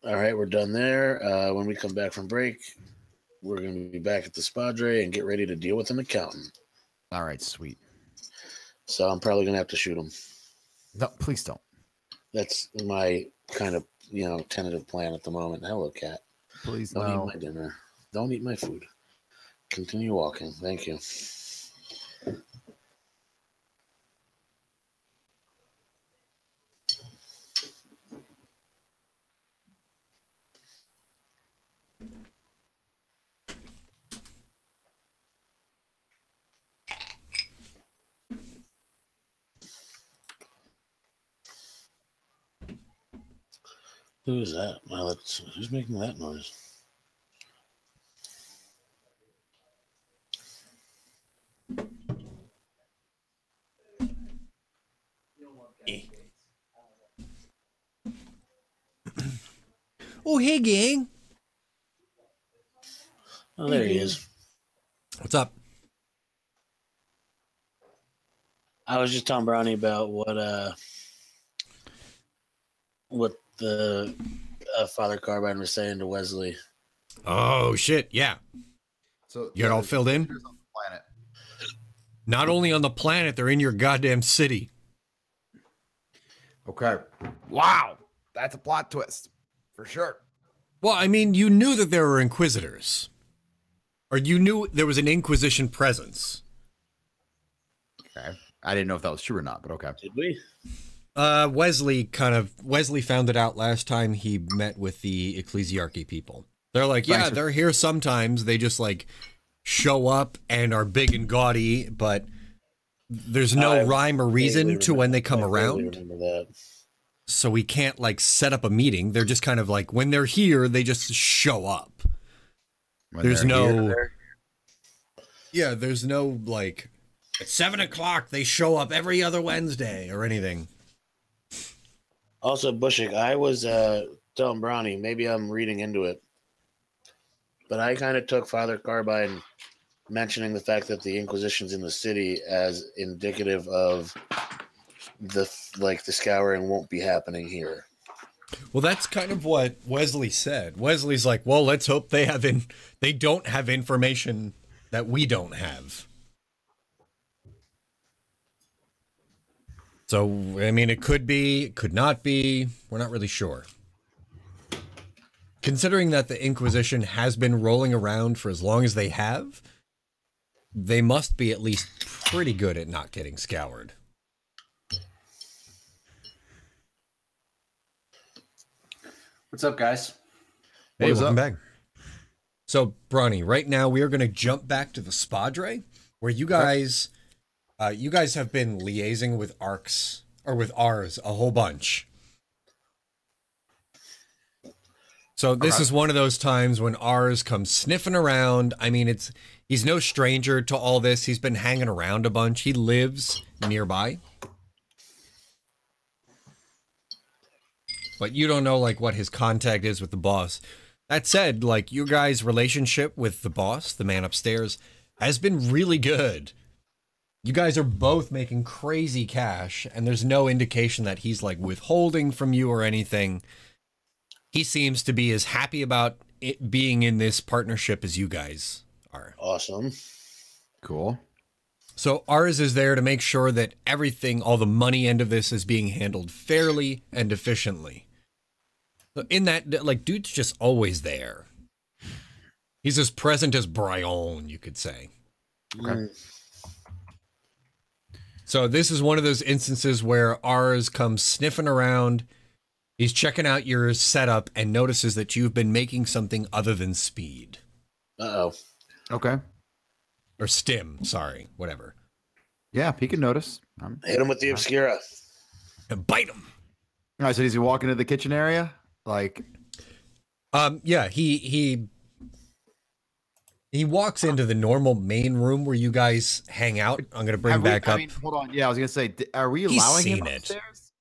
all right, we're done there. When we come back from break, we're going to be back at the Spadre and get ready to deal with an accountant. All right, sweet. So I'm probably going to have to shoot him. No, please don't. That's my kind of, tentative plan at the moment. Hello, cat. Please Don't no. eat my dinner. Don't eat my food. Continue walking. Thank you. Who is that? Well, who's making that noise? Oh, hey, gang. Oh, there he is. What's up? I was just telling Brownie about what the Father Carbine was saying to Wesley. Oh, shit. Yeah. So You got all filled in? on the planet. Not only on the planet, they're in your goddamn city. Okay. Wow. That's a plot twist. For sure. Well, I mean, you knew that there were Inquisitors. Or you knew there was an Inquisition presence. Okay. I didn't know if that was true or not, but okay. Did we? Wesley found it out last time he met with the ecclesiarchy people. They're like, yeah, they're here sometimes. They just like show up and are big and gaudy, but there's no rhyme or reason to when they come around. Remember that. So we can't like set up a meeting. They're just kind of like, when they're here, they just show up. There's no like at 7 o'clock they show up every other Wednesday or anything. Also, Bushwick, I was telling Brownie, maybe I'm reading into it, but I kind of took Father Carbine mentioning the fact that the Inquisition's in the city as indicative of the scouring won't be happening here. Well, that's kind of what Wesley said. Wesley's like, well, let's hope they don't have information that we don't have. So, I mean, it could be, it could not be. We're not really sure. Considering that the Inquisition has been rolling around for as long as they have, they must be at least pretty good at not getting scoured. What's up, guys? Hey, welcome back. So, Bronny, right now we are going to jump back to the Spadre, where you guys have been liaising with Ark's or with ours, a whole bunch. So this is one of those times when ours comes sniffing around. I mean, he's no stranger to all this. He's been hanging around a bunch. He lives nearby. But you don't know, like, what his contact is with the boss. That said, like, your guys' relationship with the boss, the man upstairs, has been really good. You guys are both making crazy cash, and there's no indication that he's, like, withholding from you or anything. He seems to be as happy about it being in this partnership as you guys are. Awesome. Cool. So ours is there to make sure that everything, all the money end of this is being handled fairly and efficiently. So in that, like, dude's just always there. He's as present as Brian, you could say. Okay. So this is one of those instances where ours comes sniffing around. He's checking out your setup and notices that you've been making something other than speed. Uh-oh. Okay. Or stim, sorry, whatever. Yeah, he can notice. Hit him with the Obscura. And bite him. All right, so does he walk into the kitchen area? Like, yeah, he walks into the normal main room where you guys hang out. I'm gonna bring back up. I mean, hold on. Yeah, I was gonna say, are we allowing him upstairs?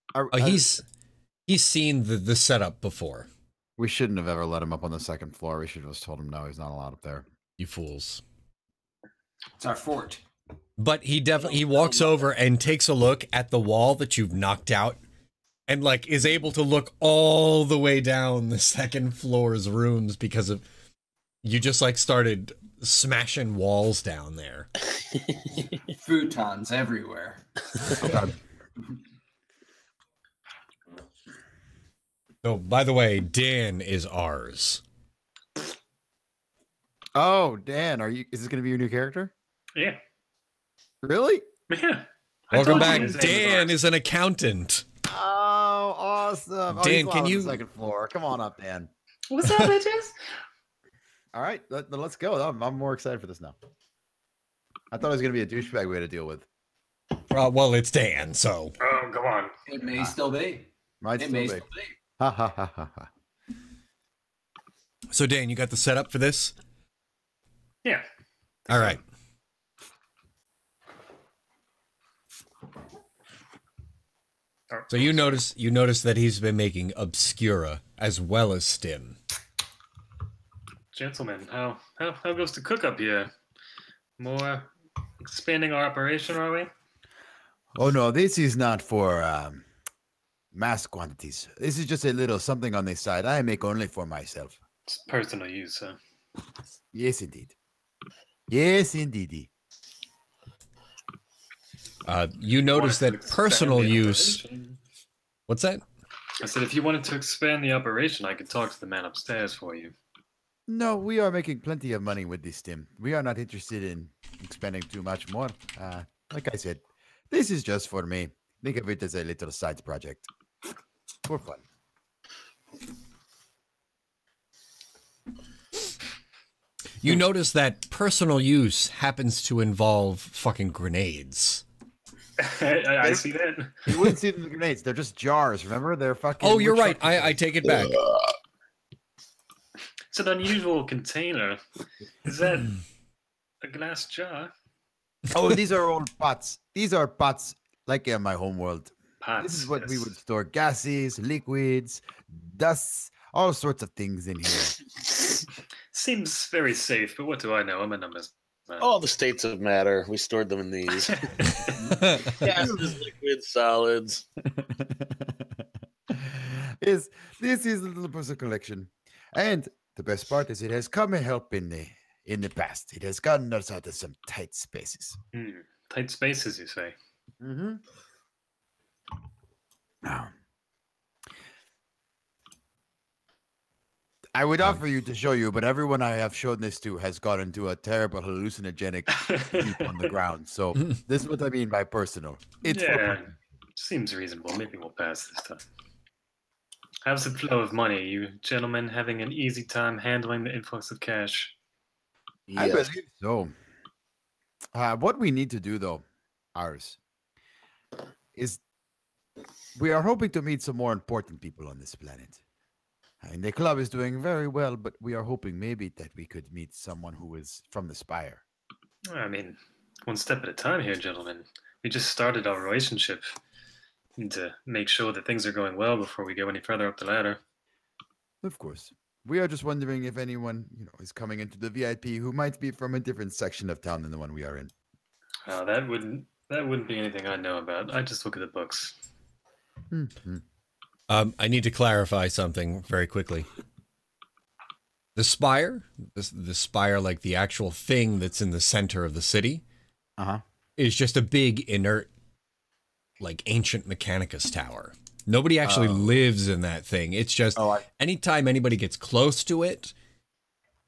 He's seen the setup before. We shouldn't have ever let him up on the second floor. We should have just told him no, he's not allowed up there. You fools. It's our fort. But he walks over and takes a look at the wall that you've knocked out and, like, is able to look all the way down the second floor's rooms because of you just, like, started smashing walls down there. Futons everywhere. Okay. So, by the way, Dan is ours. Oh, Dan, is this going to be your new character? Yeah. Really? Yeah. Welcome back. Dan is an accountant. Oh, awesome. Dan, can you... on the second floor. Come on up, Dan. What's up, bitches? All right, let's go. I'm more excited for this now. I thought it was going to be a douchebag we had to deal with. Well, it's Dan, so... Oh, come on. It may still be. Might It still may be. still be. Ha ha ha ha ha. So, Dan, you got the setup for this? Yeah. All right. So you notice that he's been making Obscura as well as Stim. Gentlemen, how goes the cook up here? More expanding our operation, are we? Oh no, this is not for mass quantities. This is just a little something on the side. I make only for myself. It's personal use, huh? Yes, indeed. Yes, indeed. You notice Wanted to that personal expand the use... operation. What's that? I said, if you wanted to expand the operation, I could talk to the man upstairs for you. No, we are making plenty of money with this stim. We are not interested in expanding too much more. Like I said, this is just for me. Think of it as a little side project. For fun. You notice that personal use happens to involve fucking grenades. I see that. You wouldn't see them in the grenades. They're just jars, remember? They're fucking... Oh, you're right. I take it back. It's an unusual container. Is that a glass jar? Oh, these are old pots. These are pots like in my home world. Pots. This is what we yes. would store gases, liquids, dusts, all sorts of things in here. Seems very safe, but what do I know? I'm a numbers man. All the states of matter. We stored them in these. Gases, liquids, solids. Yes, this is a little personal collection. And the best part is it has come and help in the past. It has gotten us out of some tight spaces. Tight spaces, you say? Mm-hmm. Now, I would offer you to show you, but everyone I have shown this to has got into a terrible hallucinogenic sleep on the ground. So this is what I mean by personal. It's for Yeah, fun. seems reasonable. Maybe we'll pass this time. How's the flow of money? You gentlemen having an easy time handling the influx of cash? I Yes. believe so. What we need to do, though, ours, is We are hoping to meet some more important people on this planet. And the club is doing very well, but we are hoping maybe that we could meet someone who is from the Spire. I mean, one step at a time here, gentlemen. We just started our relationship. Need to make sure that things are going well before we go any further up the ladder. Of course. We are just wondering if anyone, is coming into the VIP who might be from a different section of town than the one we are in. That wouldn't be anything I know about. I just look at the books. Mm-hmm. I need to clarify something very quickly. The spire, the spire, like the actual thing that's in the center of the city, is just a big, inert, like ancient Mechanicus tower. Nobody actually lives in that thing. It's just anytime anybody gets close to it,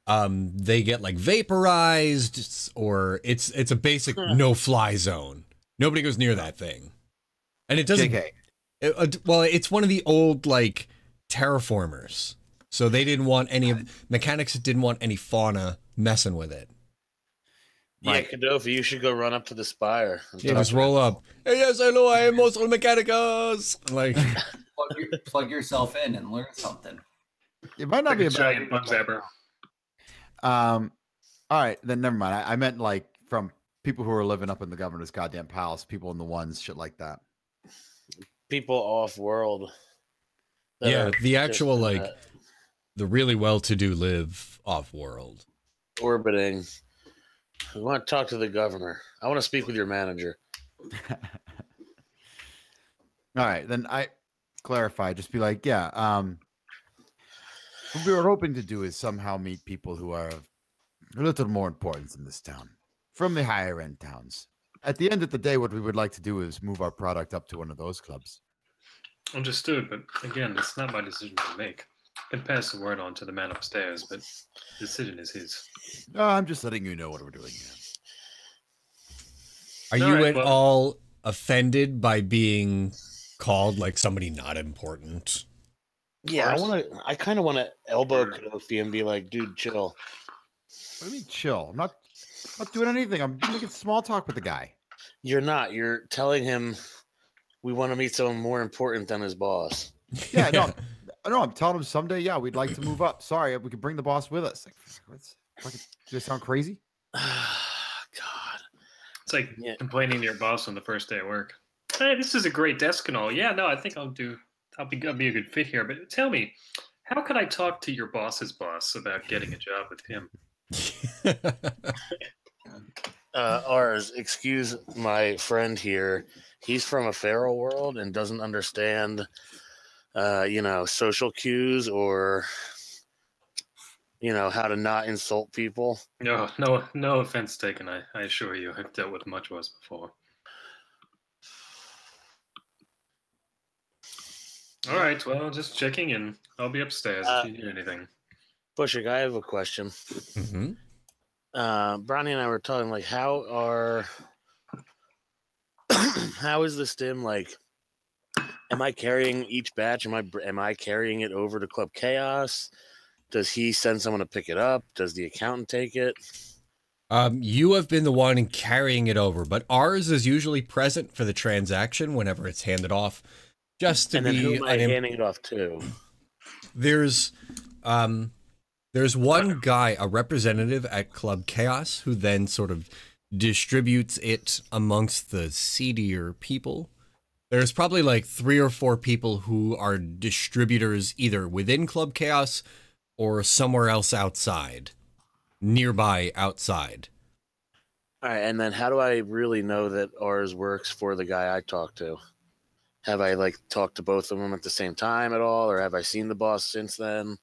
they get like vaporized, or it's a basic no-fly zone. Nobody goes near that thing, and it doesn't. Well, it's one of the old like terraformers, so they didn't want any of mechanics. Didn't want any fauna messing with it. Yeah, Kadofi, you should go run up to the spire. Yeah, just roll up. Hey, yes, hello, I am Mostral Mechanicus. Like, plug yourself in and learn something. It might not be a giant bug zapper. All right, then never mind. I meant like from people who are living up in the governor's goddamn palace, people in the ones, shit like that. People off world. Yeah, the actual like the really well-to-do live off world, orbiting. We want to talk to the governor. I want to speak with your manager. All right, then I clarify. Just be like, what we were hoping to do is somehow meet people who are of a little more importance in this town, from the higher end towns. At the end of the day, what we would like to do is move our product up to one of those clubs. Understood, but again, it's not my decision to make. I can pass the word on to the man upstairs, but the decision is his. I'm just letting you know what we're doing here. Are you at all offended by being called like somebody not important? Yeah, I kind of want to elbow Kofi and be like, dude, chill. What do you mean chill? I'm not doing anything. I'm making small talk with the guy. You're not. You're telling him we want to meet someone more important than his boss. Yeah, no. I'm telling him someday, we'd like to move up. Sorry, we could bring the boss with us. Like, does this sound crazy? God. It's like complaining to your boss on the first day of work. Hey, this is a great desk and all. Yeah, no, I think I'll be a good fit here. But tell me, how could I talk to your boss's boss about getting a job with him? Ours, excuse my friend here. He's from a feral world and doesn't understand, social cues or, how to not insult people. No offense taken. I assure you, I've dealt with much worse before. All right, well, just checking in. I'll be upstairs if you need anything. Bushik, I have a question. Mm-hmm. Bronny and I were talking, like, how is the stim, like, am I carrying each batch? Am I carrying it over to Club Chaos? Does he send someone to pick it up? Does the accountant take it? You have been the one carrying it over, but ours is usually present for the transaction whenever it's handed off. Just to and then who am I handing it off to? There's one guy, a representative at Club Chaos, who then sort of distributes it amongst the seedier people. There's probably like 3 or 4 people who are distributors either within Club Chaos or somewhere else outside, nearby outside. All right, and then how do I really know that ours works for the guy I talked to? Have I talked to both of them at the same time at all, or have I seen the boss since then?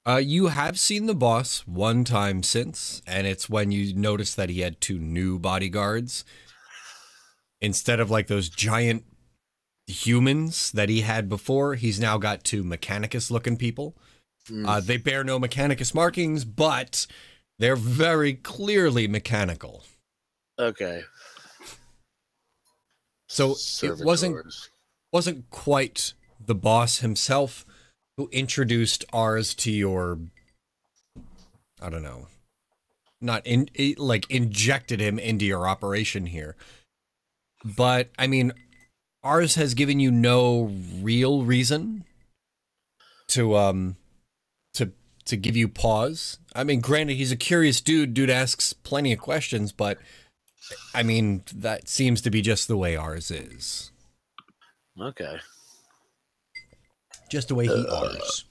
You have seen the boss one time since, and it's when you noticed that he had 2 new bodyguards. Instead of like those giant humans that he had before, he's now got 2 Mechanicus-looking people. They bear no Mechanicus markings, but they're very clearly mechanical. Okay. So it wasn't quite the boss himself who introduced ours to your, I don't know, injected him into your operation here. But I mean, ours has given you no real reason to give you pause. I mean, granted, he's a curious dude. Dude asks plenty of questions, but I mean, that seems to be just the way ours is. Okay. Just the way he ours.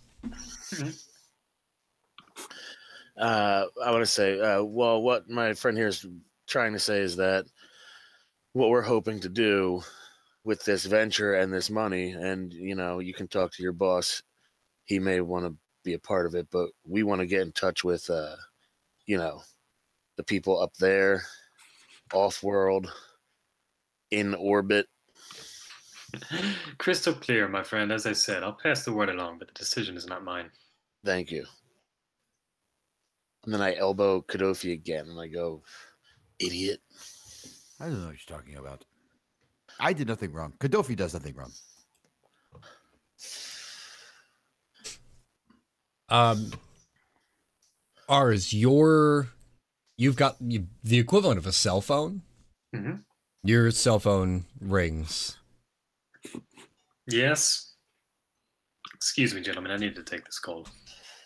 I want to say, well, what my friend here is trying to say is that what we're hoping to do with this venture and this money, and you can talk to your boss. He may want to be a part of it, but we want to get in touch with, the people up there, off-world, in orbit. Crystal clear, my friend. As I said, I'll pass the word along, but the decision is not mine. Thank you. And then I elbow Kadofi again, and I go, idiot. I don't know what you're talking about. I did nothing wrong. Kadofi does nothing wrong. Ours, you've got the equivalent of a cell phone. Mm-hmm. Your cell phone rings. Yes. Excuse me, gentlemen. I need to take this call.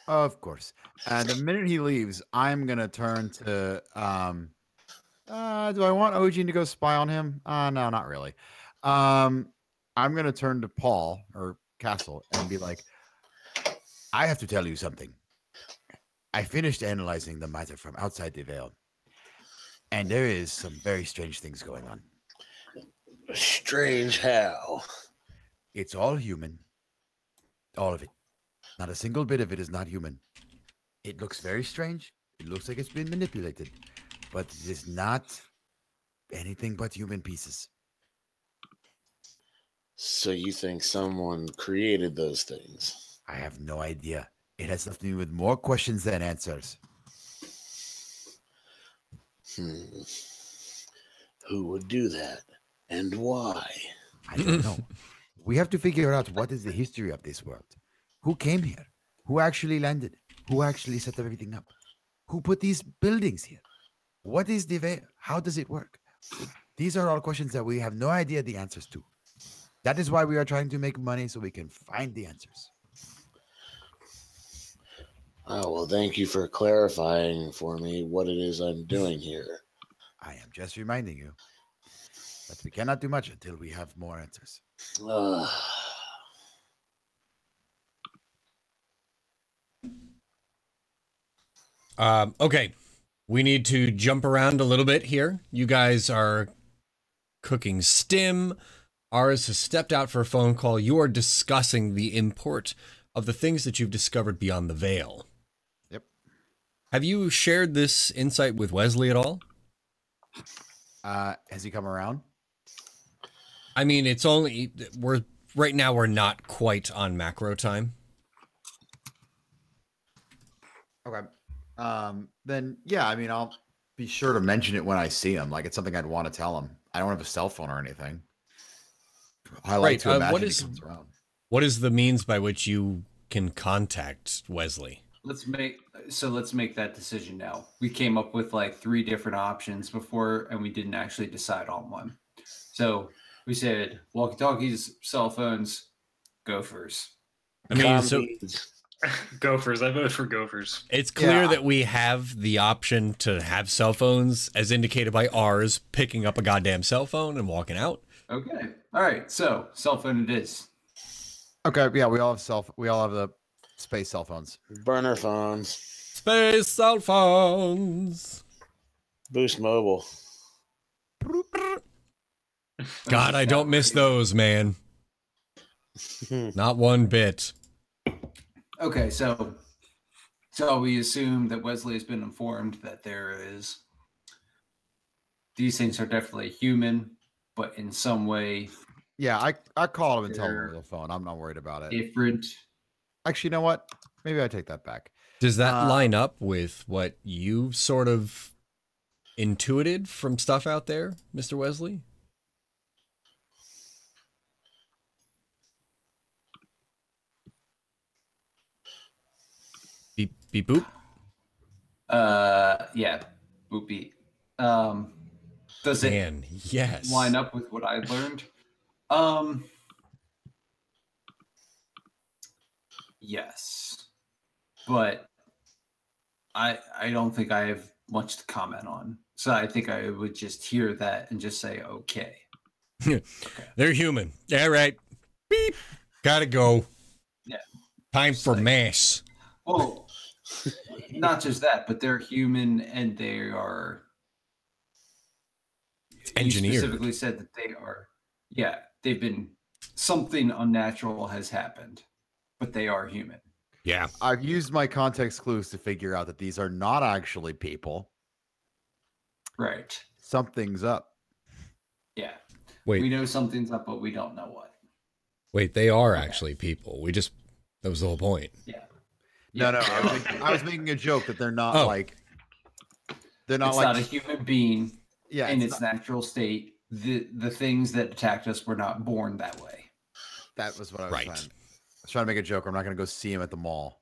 Of course. The minute he leaves, I'm gonna turn to. Do I want Ojin to go spy on him? No, not really. I'm gonna turn to Paul or Castle and be like, I have to tell you something. I finished analyzing the matter from outside the veil, and there is some very strange things going on. Strange how? It's all human. All of it. Not a single bit of it is not human. It looks very strange. It looks like it's been manipulated, but it is not anything but human pieces. So you think someone created those things? I have no idea. It has left me with more questions than answers. Who would do that? And why? I don't know. We have to figure out what is the history of this world. Who came here? Who actually landed? Who actually set everything up? Who put these buildings here? What is the veil? How does it work? These are all questions that we have no idea the answers to. That is why we are trying to make money so we can find the answers. Oh, well, thank you for clarifying for me what it is I'm doing here. I am just reminding you that we cannot do much until we have more answers. Okay. We need to jump around a little bit here. You guys are cooking stim. Ours has stepped out for a phone call. You are discussing the import of the things that you've discovered beyond the veil. Yep. Have you shared this insight with Wesley at all? Has he come around? I mean, it's only right now we're not quite on macro time. Okay. Then yeah, I mean, I'll be sure to mention it when I see him. Like, it's something I'd want to tell him. I don't have a cell phone or anything. I like to imagine he comes around. What is the means by which you can contact Wesley? Let's make that decision now. We came up with like 3 different options before, and we didn't actually decide on one. So we said walkie-talkies, cell phones, gophers. I mean, so Gophers. I vote for gophers. it's clear that we have the option to have cell phones, as indicated by ours picking up a goddamn cell phone and walking out. Okay. All right. So cell phone it is. Okay, yeah, we all have the space cell phones. Burner phones. Space cell phones. Boost Mobile. God, I don't miss those, man. Not one bit. Okay, so we assume that Wesley has been informed that these things are definitely human, but in some way. Yeah, I call him and tell him over the phone. I'm not worried about it. Different. Actually, you know what? Maybe I take that back. Does that line up with what you sort of intuited from stuff out there, Mr. Wesley? Beep, beep, boop. Yeah. Boop beep. Does it Man, yes. line up with what I learned? Yes, but I don't think I have much to comment on. So I think I would just hear that and just say, okay. They're human. All right. Beep. Gotta go. Yeah. Time Just for like- mass. Well, not just that, but they're human and they are Engineered. You specifically said that they are. Yeah, they've been something unnatural has happened, but they are human. Yeah. I've used my context clues to figure out that these are not actually people. Right. Something's up. Yeah. Wait. We know something's up, but we don't know what. Wait, they are actually people. That was the whole point. Yeah. No, Yeah. I was making a joke that they're not Oh. like they're not It's like not a human being yeah, in it's its not- natural state. The things that attacked us were not born that way. that was what I was Right. trying. I was trying to make a joke. I'm not going to go see him at the mall.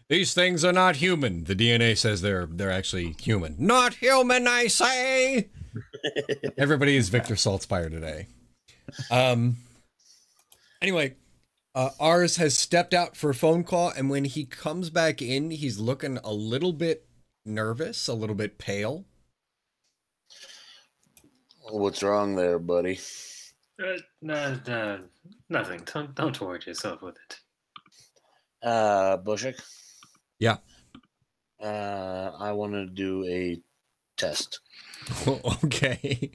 These things are not human. The DNA says they're actually human. Not human, I say. Everybody is Victor Saltzpyre today. Anyway, ours has stepped out for a phone call, and when he comes back in, he's looking a little bit nervous, a little bit pale. What's wrong there, buddy? No, nothing. Don't worry yourself with it. Bushik? Yeah. I want to do a test. Okay.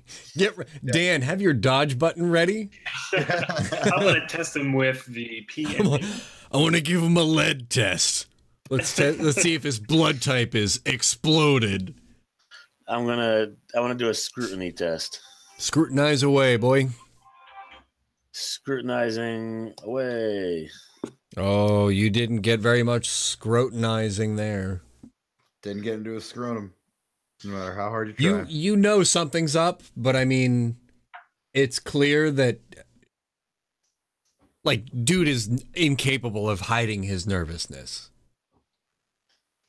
Dan, have your dodge button ready. I'm gonna test him with the PM. I want to give him a lead test. Let's see if his blood type is exploded. I want to do a scrutiny test. Scrutinize away, boy. Scrutinizing away. Oh, you didn't get very much scrutinizing there. Didn't get into a scrotum. No matter how hard you try. You know something's up, but I mean, it's clear that like dude is incapable of hiding his nervousness.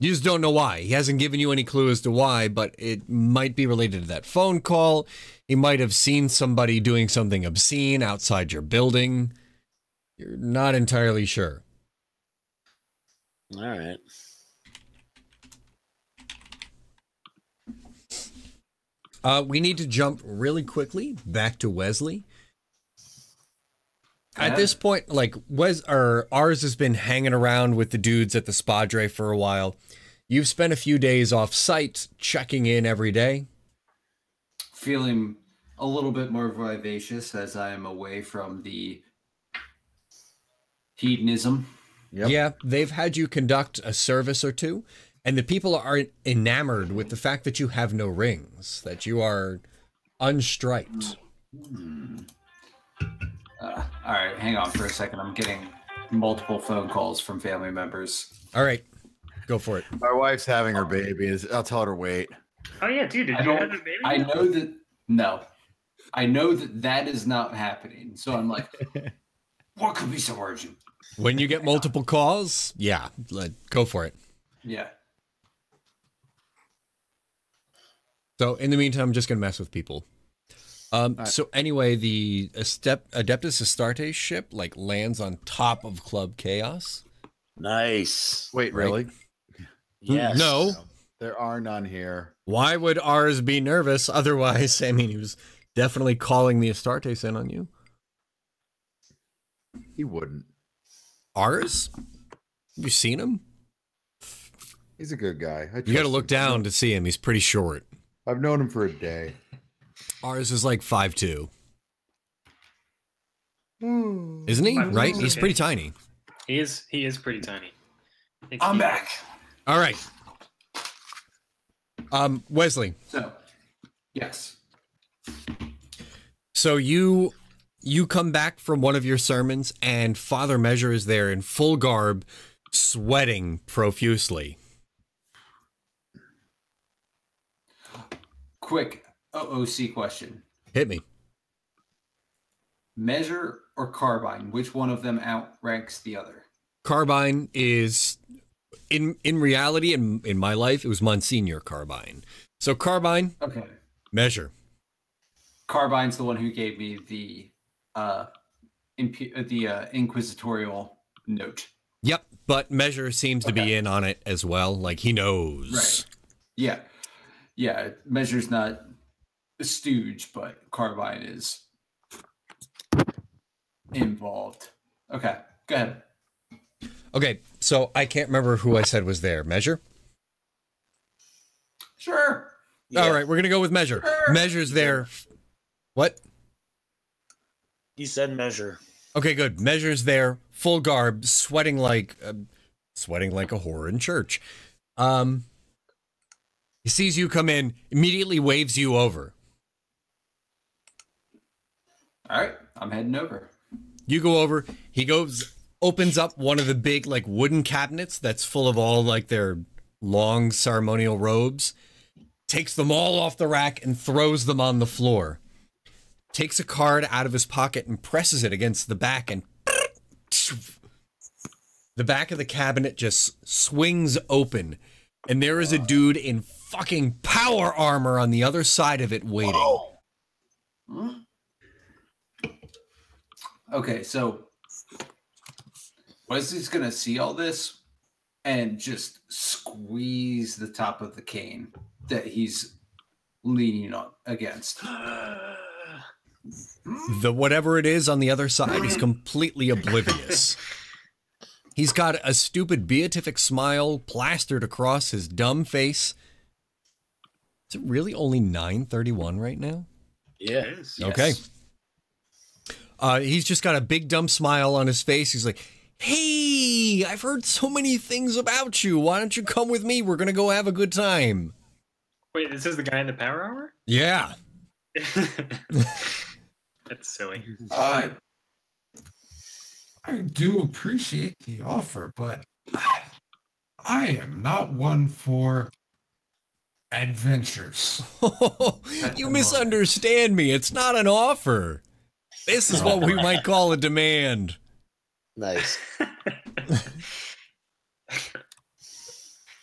You just don't know why. He hasn't given you any clue as to why, but it might be related to that phone call. He might have seen somebody doing something obscene outside your building. You're not entirely sure. All right. We need to jump really quickly back to Wesley. At Yeah. this point, like ours has been hanging around with the dudes at the Spadre for a while. You've spent a few days off site, checking in every day. Feeling a little bit more vivacious as I am away from the hedonism. Yep. Yeah, they've had you conduct a service or two, and the people are enamored with the fact that you have no rings, that you are unstriped. All right, hang on for a second. I'm getting multiple phone calls from family members. All right, go for it. My wife's having her baby. I'll tell her to wait. Oh yeah, dude, did I you have don't. a baby? I know that. No, I know that is not happening. So I'm like, what could be so urgent? When you get multiple calls, yeah, go for it. Yeah. So in the meantime, I'm just gonna mess with people. So anyway, the Adeptus Astartes ship like lands on top of Club Chaos. Nice. Wait, Right. really? Yes. No. There are none here. Why would ours be nervous? Otherwise, I mean, he was definitely calling the Astartes in on you. He wouldn't. Ours? You seen him? He's a good guy. You got to look down to see him. He's pretty short. I've known him for a day. Ours is like 5'2". Isn't he? 5'2", Right? He's okay. pretty tiny. He is pretty tiny. I think I'm he- back. All right. Wesley, So, yes. so you come back from one of your sermons and Father Measure is there in full garb, sweating profusely. Quick OOC question. Hit me. Measure or carbine? Which one of them outranks the other? Carbine is in reality in my life it was Monsignor Carbine. So Carbine, Okay. Measure. Carbine's the one who gave me the inquisitorial note. Yep, but Measure seems to be in on it as well. Like, he knows. Right. Yeah. Yeah, Measure's not a stooge, but Carbine is involved. Okay, go ahead. Okay, so I can't remember who I said was there. Measure? Sure. Yeah. All right, we're going to go with Measure. Sure. Measure's there. What? He said Measure. Okay, good. Measure's there, full garb, sweating like a whore in church. He sees you come in, immediately waves you over. All right, I'm heading over. You go over. He opens up one of the big like wooden cabinets that's full of all like their long ceremonial robes. Takes them all off the rack and throws them on the floor. Takes a card out of his pocket and presses it against the back, and the back of the cabinet just swings open, and there is a dude in fucking power armor on the other side of it waiting. Okay, so Wesley's gonna see all this and just squeeze the top of the cane that he's leaning on against. The whatever it is on the other side is completely oblivious. He's got a stupid beatific smile plastered across his dumb face. Is it really only 9:31 right now? Yeah. It is. Okay. He's just got a big dumb smile on his face. He's like, "Hey, I've heard so many things about you. Why don't you come with me? We're gonna go have a good time." Wait, this is the guy in the power armor? Yeah. That's silly. I do appreciate the offer, but I am not one for adventures. You misunderstand me. It's not an offer. This is what we might call a demand. Nice.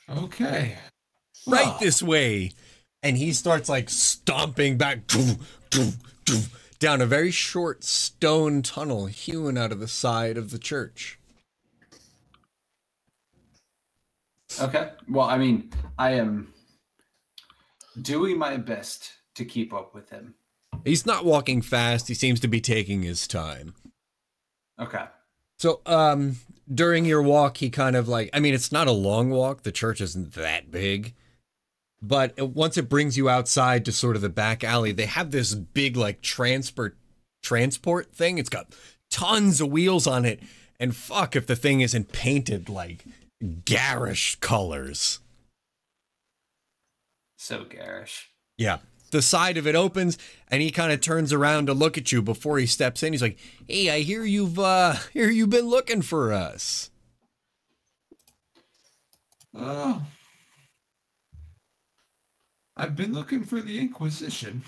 Okay. Right Well, this way. And he starts like stomping back down a very short stone tunnel hewn out of the side of the church. Okay. Well, I mean, I am doing my best to keep up with him. He's not walking fast. He seems to be taking his time. Okay. So, during your walk, he kind of like, I mean, it's not a long walk. The church isn't that big. But once it brings you outside to sort of the back alley, they have this big like transport thing. It's got tons of wheels on it. And fuck if the thing isn't painted like garish colors. So garish. Yeah. The side of it opens and he kind of turns around to look at you before he steps in. He's like, "Hey, I hear you've been looking for us." I've been looking for the Inquisition.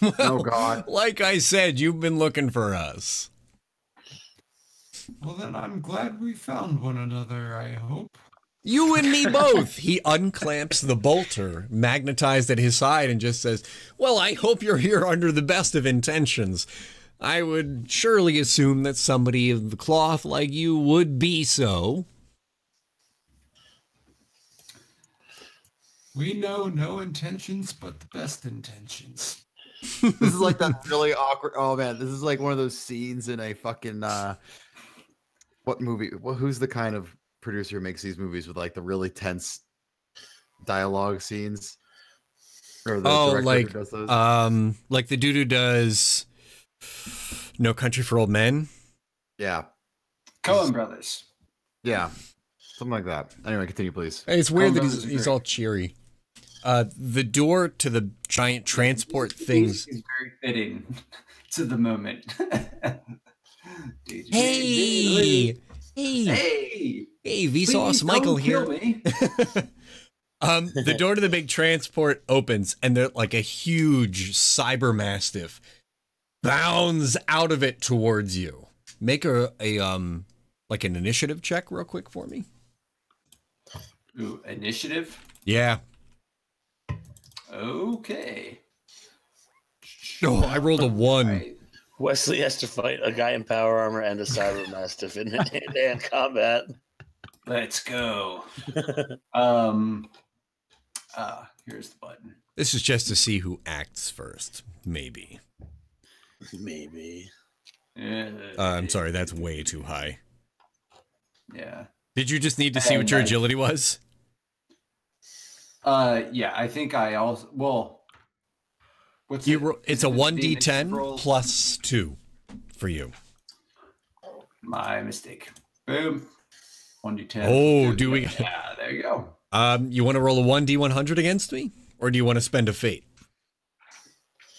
Well, Oh, God. Like I said, you've been looking for us. Well, then I'm glad we found one another, I hope. You and me both. He unclamps the bolter, magnetized at his side, and just says, "Well, I hope you're here under the best of intentions. I would surely assume that somebody of the cloth like you would be so." We know no intentions but the best intentions. This is like that really awkward. Oh man, this is like one of those scenes in a fucking what movie? Well, who's the kind of producer who makes these movies with like the really tense dialogue scenes? Or the director who does those? Like the dude who does No Country for Old Men. Yeah, Coen Brothers. yeah, something like that. Anyway, continue, please. It's weird that Brothers is he's great. all cheery. The door to the giant transport things. He's very fitting to the moment. Hey, Hey! Vsauce Please Michael don't here. kill me. The door to the big transport opens, and they're like a huge cyber mastiff bounds out of it towards you. Make a like an initiative check real quick for me. Ooh, initiative? Yeah. Okay. Oh, I rolled a 1. Right. Wesley has to fight a guy in power armor and a cyber mastiff in hand-to-hand combat. Let's go. Here's the button. This is just to see who acts first. Maybe. Maybe. I'm sorry, that's way too high. Yeah. Did you just need to see what your agility was? Yeah, I think I also, well, what's It's a 1d10 roll? plus 2 for you. My mistake. Boom. 1d10. Oh, do we? Yeah, there you go. You want to roll a 1d100 against me? Or do you want to spend a fate?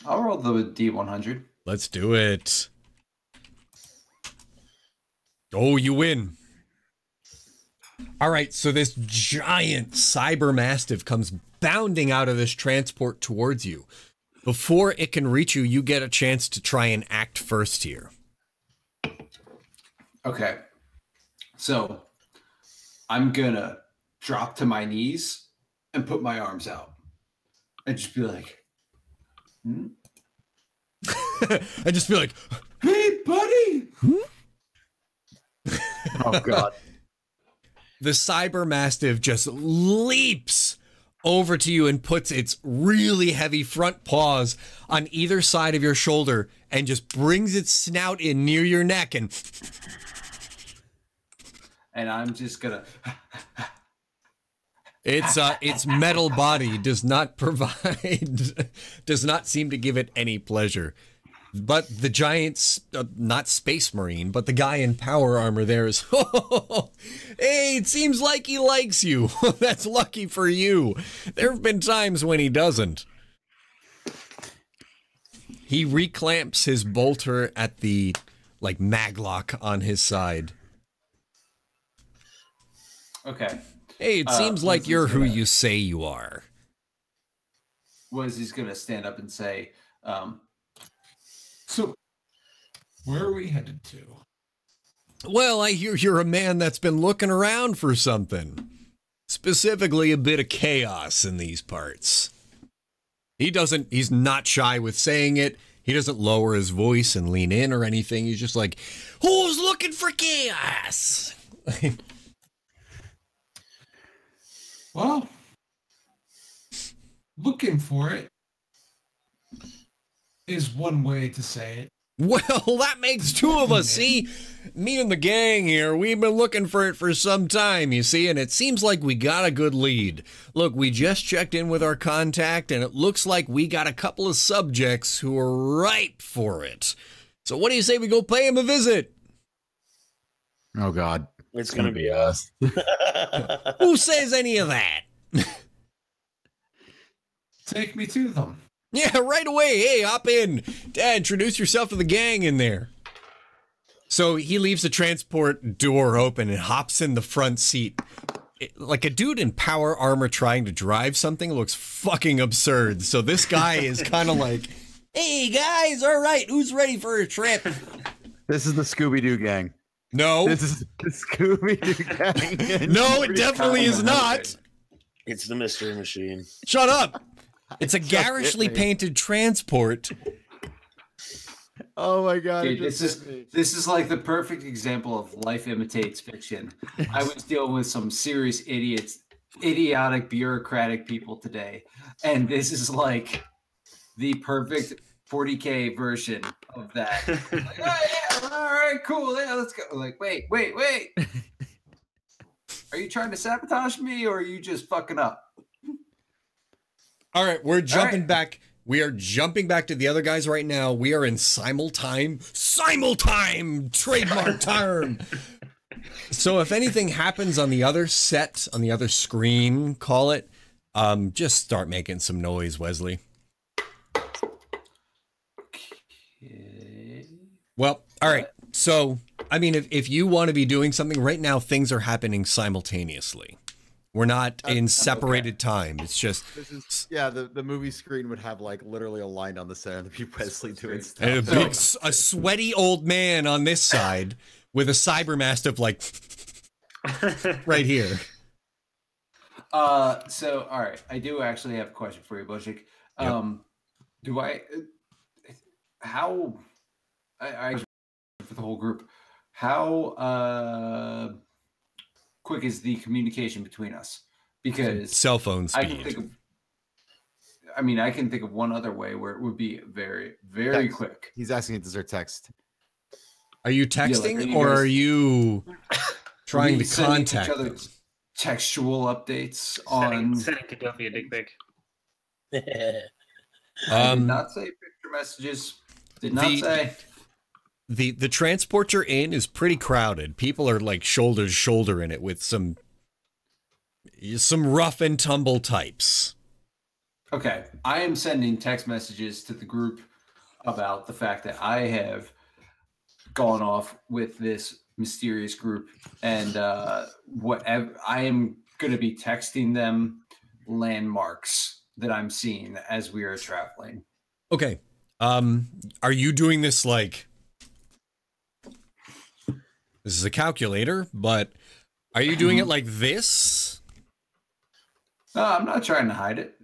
I'll roll the d100. Let's do it. Oh, you win. All right, so this giant cyber mastiff comes bounding out of this transport towards you. Before it can reach you, you get a chance to try and act first here. Okay. So I'm gonna drop to my knees and put my arms out. And just be like, I just feel like, hey, buddy! Oh God. the cyber mastiff just leaps over to you and puts its really heavy front paws on either side of your shoulder and just brings its snout in near your neck and I'm just gonna its metal body does not seem to give it any pleasure. But the giant, not space marine, but the guy in power armor there is, hey, it seems like he likes you. That's lucky for you. There have been times when he doesn't. He reclamps his bolter at the, like, maglock on his side. Okay. Hey, it seems like you're who you say you are. He's gonna stand up and say, So, where are we headed to? Well, I hear you're a man that's been looking around for something. Specifically, a bit of chaos in these parts. He's not shy with saying it. He doesn't lower his voice and lean in or anything. He's just like, who's looking for chaos? Well, looking for it is one way to say it. Well, that makes two of us, see? Me and the gang here, we've been looking for it for some time, you see, and it seems like we got a good lead. Look, we just checked in with our contact, and it looks like we got a couple of subjects who are ripe for it. So what do you say we go pay him a visit? Oh God. It's gonna be us. Who says any of that? Take me to them. Yeah, right away. Hey, hop in. Dad, introduce yourself to the gang in there. So he leaves the transport door open and hops in the front seat. Like a dude in power armor trying to drive something looks fucking absurd. So this guy is kind of like, hey guys, all right, who's ready for a trip? This is the Scooby-Doo gang. No. This is the Scooby-Doo gang. No, it definitely is not. It's the mystery machine. Shut up. It's a garishly painted transport. Oh my God. dude, this is like the perfect example of life imitates fiction. I was dealing with some serious idiotic bureaucratic people today, and this is like the perfect 40K version of that. Like, oh yeah, all right, cool, yeah, let's go. Like, wait. Are you trying to sabotage me, or are you just fucking up? All right, we're jumping back. We are jumping back to the other guys right now. We are in simultime trademark term. So if anything happens on the other set, on the other screen, call it, just start making some noise, Wesley. Okay. Well, all right. So, I mean, if you want to be doing something right now, things are happening simultaneously. We're not in separated time. It's just the movie screen would have like literally a line on the center and be Wesley doing stuff. and a sweaty old man on this side with a cyber mastiff like right here. So all right, I do actually have a question for you, Bushik. Yep. Do I how I for the whole group, how quick is the communication between us? Because Cell phone I can speed. think of, I can think of one other way where it would be very, very Text. quick. He's asking if there's text. Are you texting are you or guys- are you trying to sending contact each other them? textual updates Sending on? Gaddafi a dick pic. I did not say picture messages. Did not say. The transport you're in is pretty crowded. People are like shoulder to shoulder in it with some rough and tumble types. Okay, I am sending text messages to the group about the fact that I have gone off with this mysterious group, and whatever I am going to be texting them landmarks that I'm seeing as we are traveling. Okay. Are you doing this like, this is a calculator, but are you doing it like this? No, I'm not trying to hide it.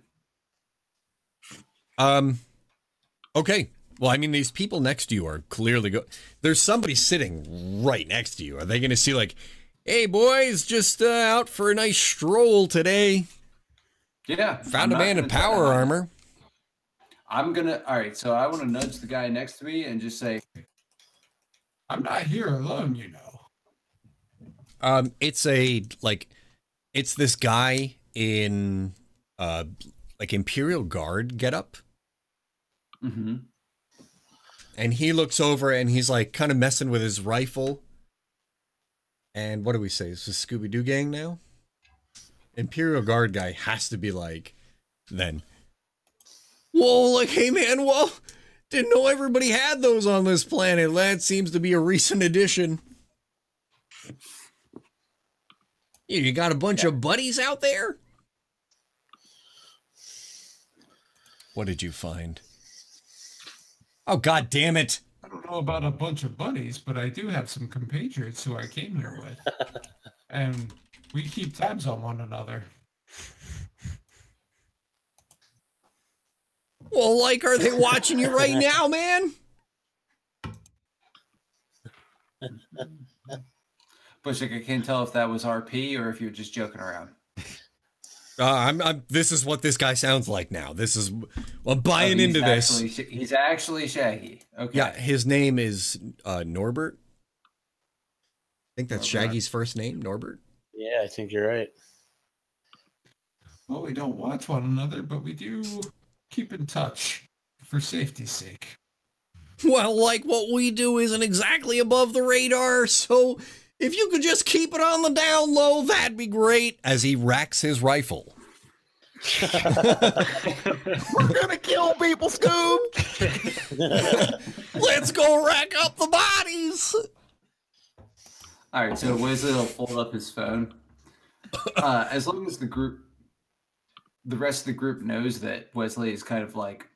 Okay. Well, I mean, these people next to you are clearly there's somebody sitting right next to you. Are they going to see like, hey boys, just out for a nice stroll today? Yeah. Found a man in power armor. All right, so I want to nudge the guy next to me and just say, I'm not here alone, you know. It's this guy in like Imperial Guard getup. mm-hmm. And he looks over and he's like kind of messing with his rifle. And what do we say? Is this Scooby-Doo gang now? Imperial Guard guy has to be like, then, whoa, like, hey man, well, didn't know everybody had those on this planet. That seems to be a recent addition. You got a bunch of buddies out there? What did you find? Oh, God damn it. I don't know about a bunch of buddies, but I do have some compatriots who I came here with. And we keep tabs on one another. Well, like, are they watching you right now, man? Bushwick, I can't tell if that was RP or if you're just joking around. This is what this guy sounds like now. I'm buying into this. He's actually Shaggy. Okay. Yeah, his name is Norbert. I think that's Shaggy's first name, Norbert. Yeah, I think you're right. Well, we don't watch one another, but we do keep in touch for safety's sake. Well, like, what we do isn't exactly above the radar, so if you could just keep it on the down low, that'd be great. As he racks his rifle. We're gonna kill people, Scoob! Let's go rack up the bodies! All right, so Wesley will fold up his phone. As long as the rest of the group knows that Wesley is kind of like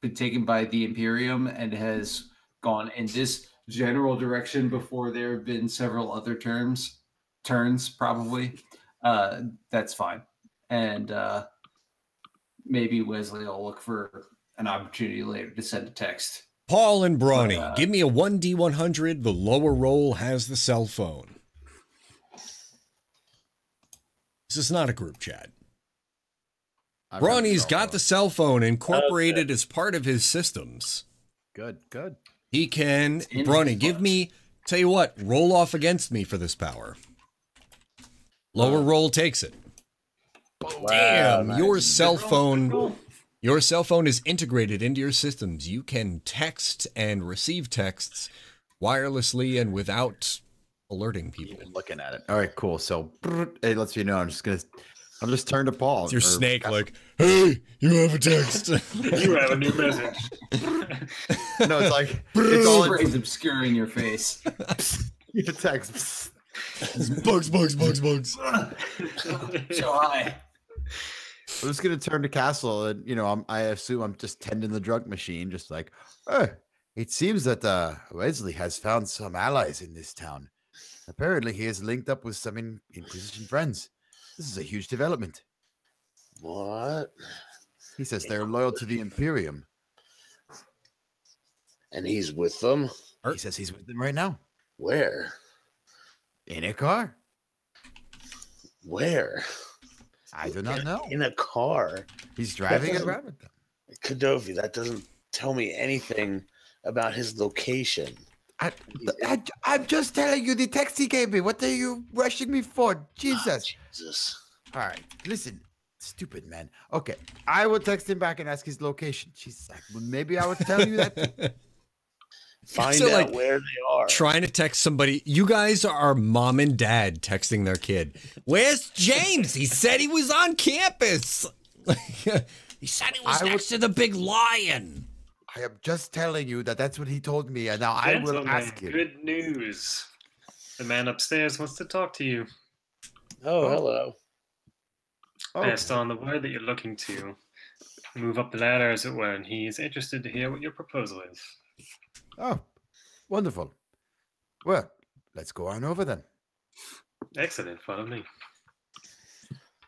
been taken by the Imperium and has gone in this general direction before there have been several other turns probably, that's fine. And maybe Wesley will look for an opportunity later to send a text. Paul and Brawny, give me a 1D100. The lower roll has the cell phone. This is not a group chat. Brawny's got the cell phone incorporated as part of his systems. Good. He can, Brawny, tell you what, roll off against me for this power. Lower roll takes it. Damn, nice. your cell phone is integrated into your systems. You can text and receive texts wirelessly and without alerting people. Even looking at it. All right, cool. So it lets me know. I'll just turn to Paul. It's your snake like, hey, you have a text. You have a new message. No, it's like it's all Spray's obscuring your face. you text. Bugs. So high. I'm just gonna turn to Castle, and I assume I'm just tending the drug machine, just like, it seems that Wesley has found some allies in this town. Apparently, he is linked up with some Inquisition friends. This is a huge development. What? He says they're loyal to the Imperium. And he's with them? He says he's with them right now. Where? In a car. Where? I do not know. In a car. He's driving it around with them. Kadovi, that doesn't tell me anything about his location. I'm just telling you the text he gave me. What are you rushing me for? Jesus. Jesus. All right, listen, stupid man. Okay, I will text him back and ask his location. She's like, well, maybe I would tell you that. Find out where they are. Trying to text somebody. You guys are mom and dad texting their kid. Where's James? He said he was on campus. He said he was next to the big lion. I am just telling you that's what he told me, and now I will ask him. Good news. The man upstairs wants to talk to you. Oh, hello. Passed on the word that you're looking to move up the ladder, as it were, and he's interested to hear what your proposal is. Oh, wonderful. Well, let's go on over then. Excellent. Follow me.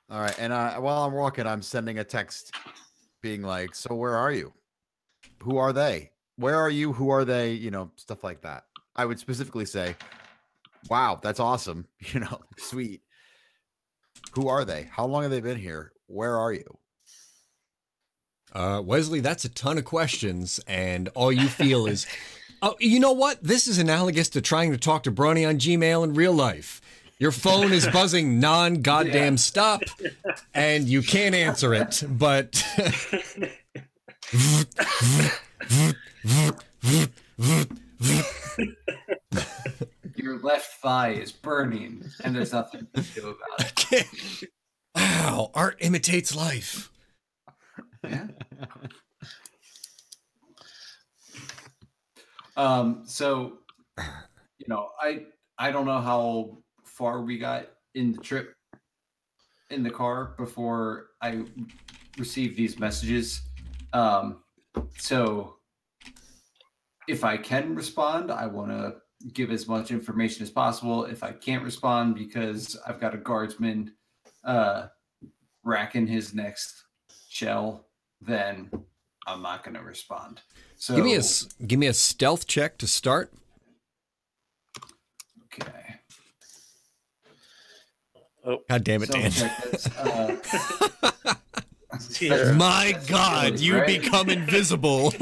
All right, and while I'm walking, I'm sending a text being like, so where are you? Who are they? Where are you? Who are they? You know, stuff like that. I would specifically say, wow, that's awesome. You know, sweet. Who are they? How long have they been here? Where are you? Wesley, that's a ton of questions, and all you feel is, oh, you know what? This is analogous to trying to talk to Brony on Gmail in real life. Your phone is buzzing non-goddamn stop, and you can't answer it, but... Your left thigh is burning, and there's nothing to do about it. Wow, art imitates life. Yeah. So, you know, I don't know how far we got in the trip in the car before I received these messages. So if I can respond, I want to give as much information as possible. If I can't respond because I've got a guardsman racking his next shell, then I'm not going to respond. So give me a stealth check to start. Okay. Oh, God damn it, Dan. My God, you right? become invisible.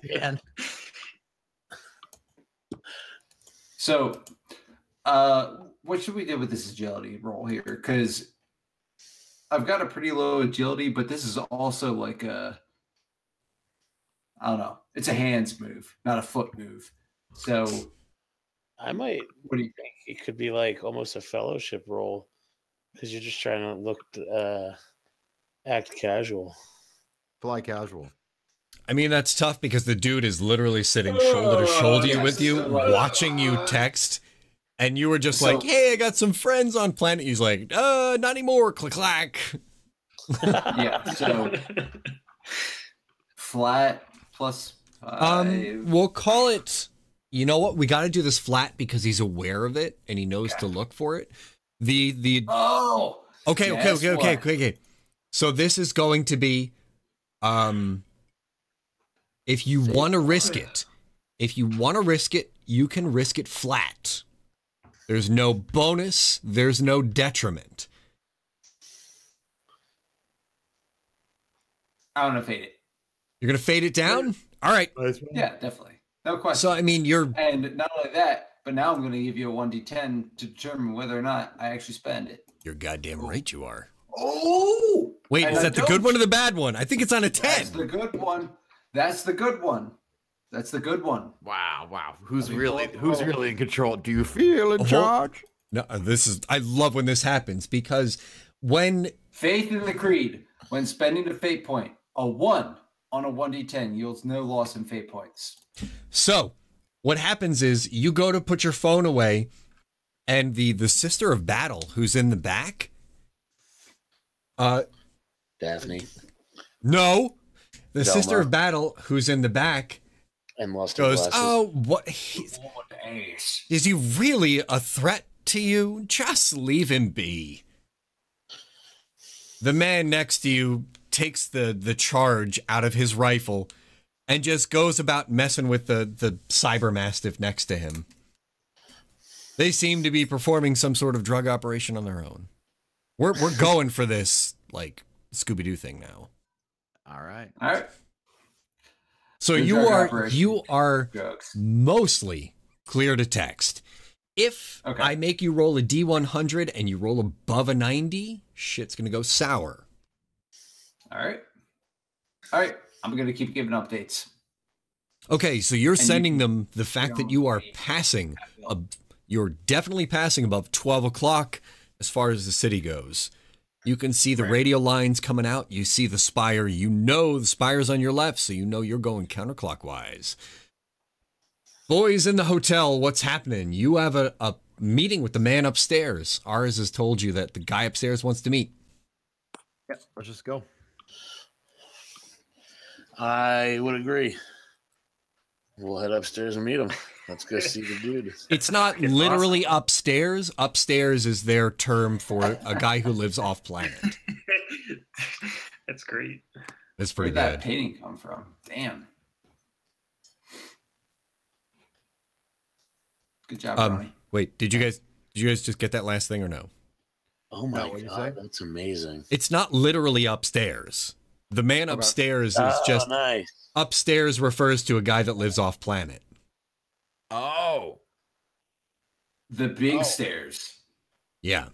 Dan. So, what should we do with this agility roll here? Because I've got a pretty low agility, but this is also like I don't know. It's a hands move, not a foot move. So, I might. what do you think? It could be like almost a fellowship role because you're just trying to look, act casual. Fly casual. I mean, that's tough because the dude is literally sitting shoulder to shoulder with you, watching you text, and you were just like, hey, I got some friends on planet. He's like, not anymore, click clack. Yeah, so flat plus 5. We'll call it, you know what, we got to do this flat because he's aware of it and he knows to look for it. Okay. So this is going to be, if you want to risk it, you can risk it flat. There's no bonus. There's no detriment. I'm going to fade it. You're going to fade it down? All right. Yeah, definitely. No question. So, I mean, And not only that, but now I'm going to give you a 1d10 to determine whether or not I actually spend it. You're goddamn right you are. Oh! Wait, is that the good one or the bad one? I think it's on a 10. That's the good one. That's the good one. That's the good one. Wow. Who's really in control? Do you feel in charge? No, I love when this happens because when Faith in the creed. When spending a fate point, a 1 on a 1d10 yields no loss in fate points. So, what happens is you go to put your phone away, and the sister of battle who's in the back, Daphne. No, the Velma. sister of battle who's in the back And lost her goes, glasses. "Oh, what? Is he really a threat to you? Just leave him be." The man next to you takes the charge out of his rifle and just goes about messing with the cyber mastiff next to him. They seem to be performing some sort of drug operation on their own. We're going for this like Scooby-Doo thing now. All right. So Good you drug are drugs. mostly clear to text. If I make you roll a D100 and you roll above a 90, shit's gonna go sour. All right. I'm gonna keep giving updates. Okay, so you're sending them the fact that you are wait. passing. You're definitely passing above 12 o'clock as far as the city goes. You can see the radio lines coming out. You see the spire. You know the spire's on your left, so you know you're going counterclockwise. Boys in the hotel, what's happening? You have a meeting with the man upstairs. Ours has told you that the guy upstairs wants to meet. Yeah, let's just go. I would agree. We'll head upstairs and meet him. Let's go see the dude. It's not literally upstairs. Upstairs is their term for a guy who lives off planet. That's great. That's pretty Where'd good. that painting come from? Damn. Good job, Ronnie. Wait, did you guys just get that last thing or no? Oh my what'd you say? god, that's amazing. It's not literally upstairs. The man upstairs is just nice. upstairs refers to a guy that lives off planet. Oh. The big stairs. Yeah.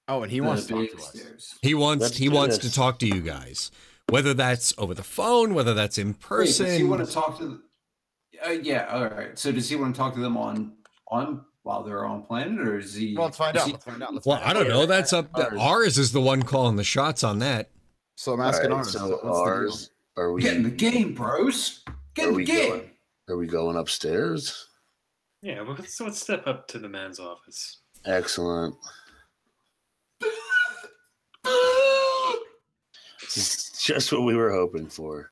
Oh, and he The wants to talk big to us. stairs. He wants Let's he do wants this. to talk to you guys. Whether that's over the phone, whether that's in Wait, person. does he want to talk to? Yeah. All right. So does he want to talk to them on while they're on planet, or is he? Well, let's find is out. he- Let's find out. Let's Well, find I don't out. know. That's up. Ours is the one calling the shots on that. So I'm asking All right, ours. so what's the ours, are we Get in the game, bros. Get Are in the we game. going? Are we going upstairs? Yeah, well, so let's step up to the man's office. Excellent. This is just what we were hoping for.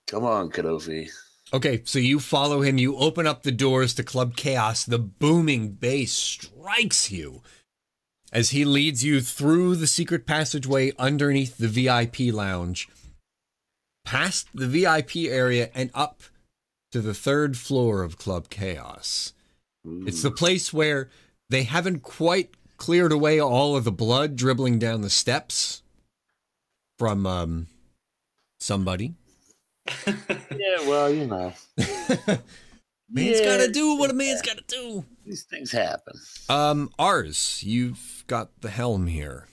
Come on, Kadofi. Okay, so you follow him. You open up the doors to Club Chaos. The booming bass strikes you as he leads you through the secret passageway underneath the VIP lounge, past the VIP area, and up to the 3rd floor of Club Chaos. It's the place where they haven't quite cleared away all of the blood dribbling down the steps from somebody. Yeah, well, you know. Man's gotta do what a man's gotta do. These things happen. Ours, you've got the helm here.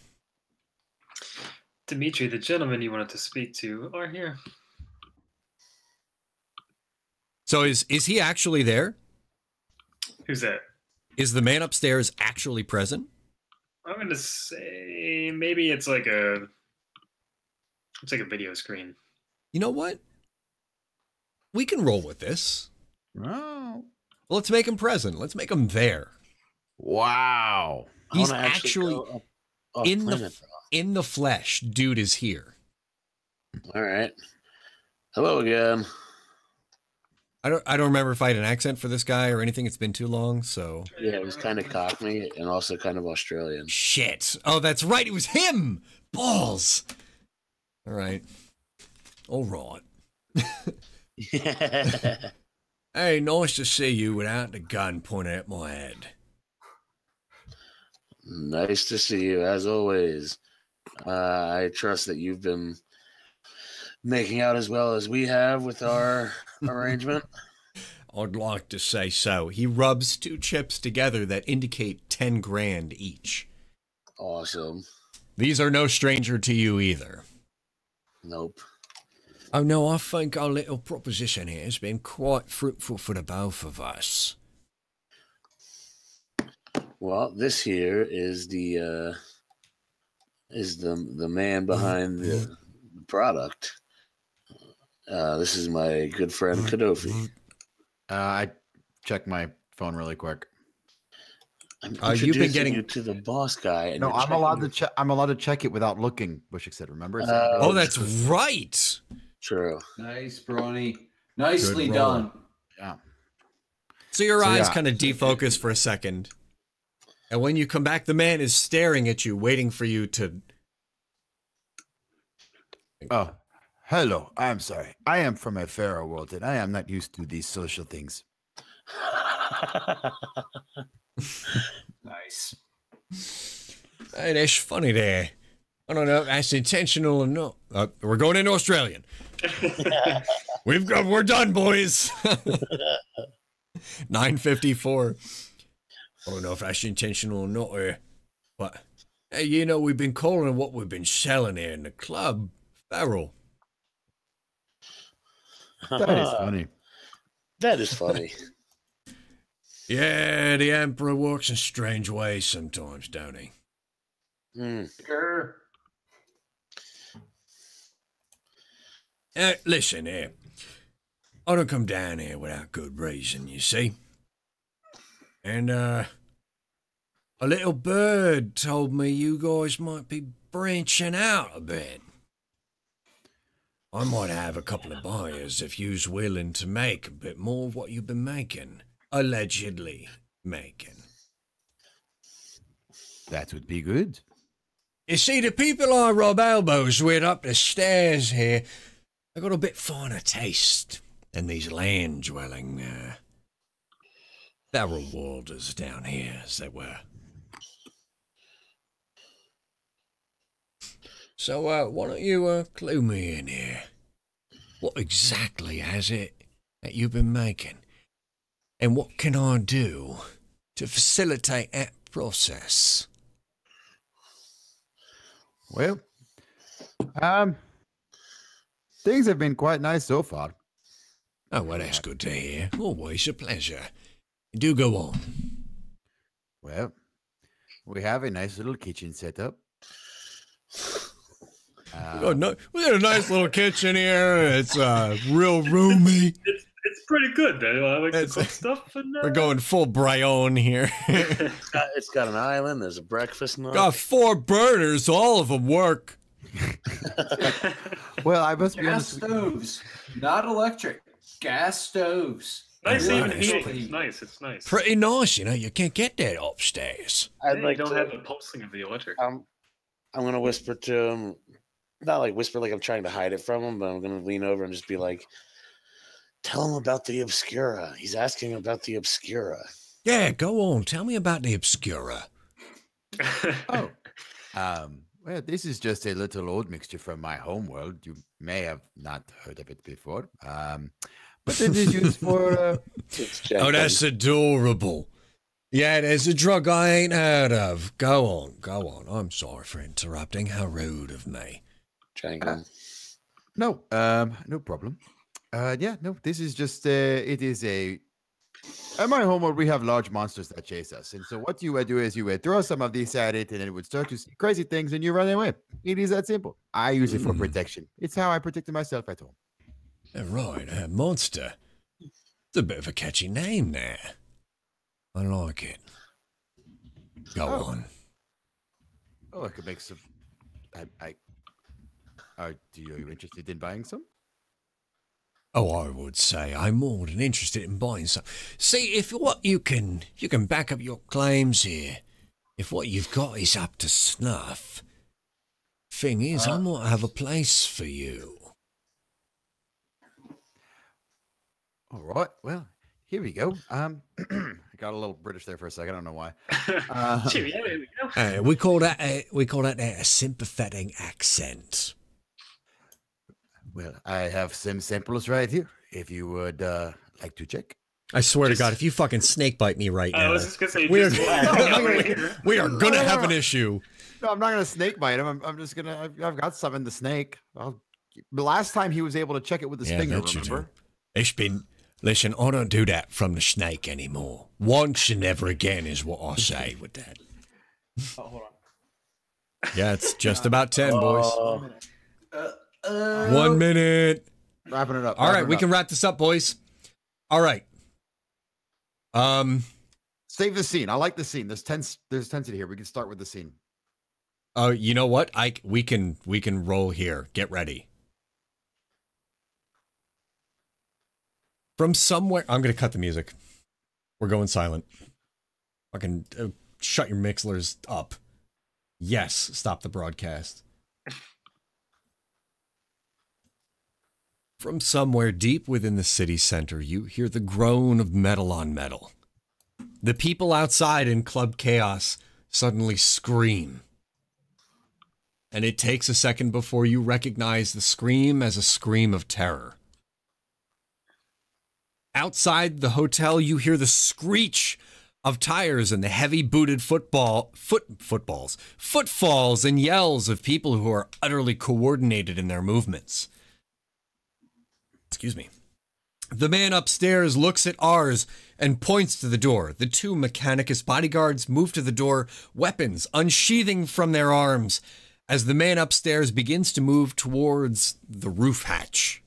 Dimitri, the gentleman you wanted to speak to, are here. So is he actually there? Who's that? Is the man upstairs actually present? I'm gonna say maybe it's like a video screen. You know what? We can roll with this. Oh. Let's make him present. Let's make him there. Wow. I He's wanna actually go off in planet, in the flesh. Dude is here. All right. Hello again. I don't remember if I had an accent for this guy or anything. It's been too long, so Yeah, it was kind of Cockney and also kind of Australian. shit. Oh, that's right. It was him. Balls. All right. All right. Hey, nice to see you without the gun pointed at my head. Nice to see you, as always. I trust that you've been making out as well as we have with our arrangement. I'd like to say so. He rubs 2 chips together that indicate 10 grand each. Awesome. These are no stranger to you either. Nope. Oh no, I think our little proposition here has been quite fruitful for the both of us. Well, this here is the man behind the product. This is my good friend Kadofi. I checked my phone really quick. I'm You've been introducing getting- you to the boss guy. And No, you're I'm allowed to checking- check. I'm allowed to check it without looking. Bushik said, "Remember?" Oh, that's right. True. Nice, Brawny. Nicely Good roll. done. yeah. So your eyes yeah. kind of defocus for a second. And when you come back, the man is staring at you, waiting for you to... Oh, Hello, I'm sorry. I am from a pharaoh world, and I am not used to these social things. Nice. Hey, that's funny there. I don't know if that's intentional or not. We're going into Australian. We're done, boys. 9:54. I don't know if that's intentional or not, but hey, you know, we've been calling what we've been selling here in the club, Feral. That is funny. That is funny. Yeah, the Emperor works in strange ways sometimes, don't he? Sure. Listen here. I don't come down here without good reason, you see. And, a little bird told me you guys might be branching out a bit. I might have a couple of buyers if you's willing to make a bit more of what you've been making. Allegedly making. That would be good. You see, the people I rub elbows with up the stairs here, they got a bit finer taste than these land-dwelling, feral warders down here, as they were. So, why don't you, clue me in here? What exactly has it that you've been making? And what can I do to facilitate that process? Well, things have been quite nice so far. Oh, well, that's good to hear. Always a pleasure. Do go on. Well, we have a nice little kitchen set up. We got a nice little kitchen here. It's real roomy. It's pretty good. I like to cook stuff. And, We're going full Bryon here. It's got an island. There's a breakfast nook. Got 4 burners. All of them work. Well, I must be Gas honest. stoves, not electric. Gas stoves. nice Yeah, even it's heating. pretty- It's nice. It's nice. Pretty nice, you know. You can't get that upstairs. Yeah, I'd like you don't to, have the pulsing of the electric. I'm gonna whisper to him, not like whisper like I'm trying to hide it from him, but I'm gonna lean over and just be like, "Tell him about the Obscura. He's asking about the Obscura." Yeah, go on. Tell me about the Obscura. Oh, well, this is just a little old mixture from my home world. You may have not heard of it before. But it is used for. It's Oh, that's adorable. Yeah, there's a drug I ain't heard of. Go on. I'm sorry for interrupting. How rude of me. Jenkins. No, no problem. Yeah, no, this is just. It is a. At my homeworld, we have large monsters that chase us, and so what you would do is you would throw some of these at it, and it would start to see crazy things, and you run away. It is that simple. I use it for protection. It's how I protected myself at home. Right, monster. It's a bit of a catchy name there. I like it. Go on. Oh, I could make some. Are you interested in buying some? Oh, I would say I'm more than interested in buying some. See, if what you can back up your claims here. If what you've got is up to snuff. Thing is, I might have a place for you. All right. Well, here we go. I got a little British there for a second. I don't know why. Gee, yeah, there we go. We call that a sympathetic accent. Well, I have some samples right here. If you would like to check. I swear to God, if you fucking snake bite me right I now, was just gonna say, we are, right here. we are gonna have an issue. No, I'm not gonna snake bite him. I'm just gonna. I've got some in the snake. The last time he was able to check it with his finger. that you do. Remember? It's been. Listen, I don't do that from the snake anymore. Once and never again is what I say with that. Oh, hold Yeah, it's just about 10, boys. Oh, on. 1 minute. Wrapping it up. All right, wrapping it we up. can wrap this up, boys. All right. Save the scene. I like the scene. There's tensity here. We can start with the scene. Oh, you know what? We can roll here. Get ready. From somewhere, I'm gonna cut the music. We're going silent. Fucking shut your Mixlrs up. Yes, stop the broadcast. From somewhere deep within the city center, you hear the groan of metal on metal. The people outside in Club Chaos suddenly scream. And it takes a second before you recognize the scream as a scream of terror. Outside the hotel, you hear the screech of tires and the heavy-booted footfalls and yells of people who are utterly coordinated in their movements. Excuse me. The man upstairs looks at ours and points to the door. The two Mechanicus bodyguards move to the door, weapons unsheathing from their arms, as the man upstairs begins to move towards the roof hatch.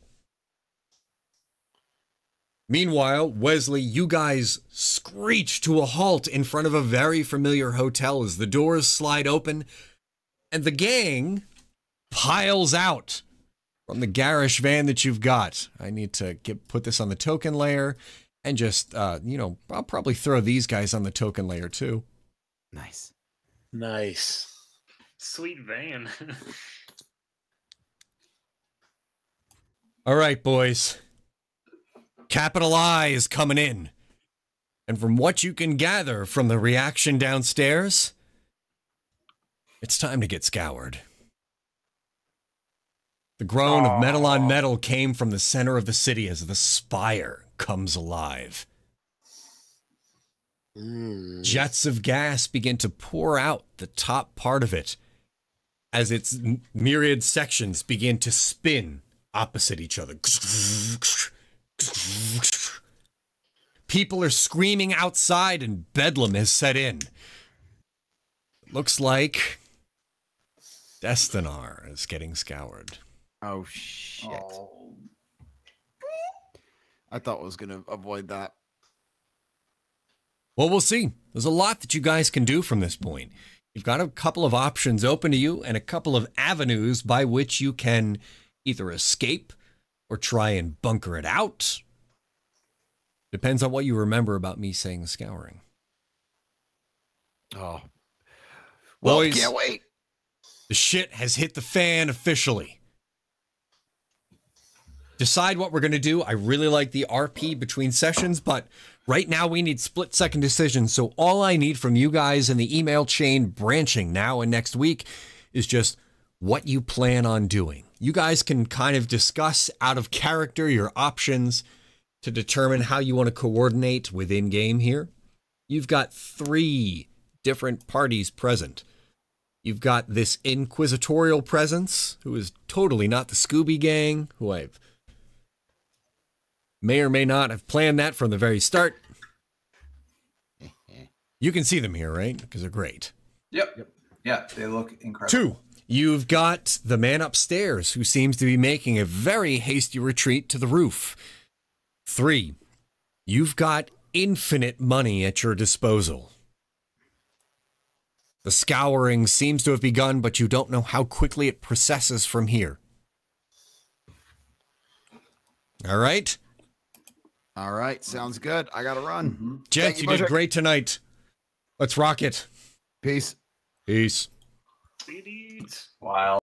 Meanwhile, Wesley, you guys screech to a halt in front of a very familiar hotel as the doors slide open and the gang piles out from the garish van that you've got. I need to put this on the token layer and just, I'll probably throw these guys on the token layer too. Nice. Nice. Sweet van. All right, boys. Capital I is coming in. And from what you can gather from the reaction downstairs, it's time to get scoured. The groan of metal on metal came from the center of the city as the spire comes alive. Jets of gas begin to pour out the top part of it as its myriad sections begin to spin opposite each other. People are screaming outside and bedlam has set in. Looks like Destinar is getting scoured. Oh, shit. I thought I was going to avoid that. Well, we'll see. There's a lot that you guys can do from this point. You've got a couple of options open to you and a couple of avenues by which you can either escape or try and bunker it out. Depends on what you remember about me saying scouring. Oh. Well, Boys, can't wait. The shit has hit the fan officially. Decide what we're going to do. I really like the RP between sessions, but right now we need split-second decisions. So all I need from you guys in the email chain branching now and next week is just what you plan on doing. You guys can kind of discuss out of character your options to determine how you want to coordinate within game here. You've got 3 different parties present. You've got this inquisitorial presence, who is totally not the Scooby Gang, who I've may or may not have planned that from the very start. You can see them here, right? Because they're great. Yep. Yeah, they look incredible. 2, you've got the man upstairs who seems to be making a very hasty retreat to the roof. 3, you've got infinite money at your disposal. The scouring seems to have begun, but you don't know how quickly it processes from here. All right? All right. Sounds good. I got to run. Mm-hmm. Gents, you did great tonight. Let's rock it. Peace. Peace. Sweet. Wow.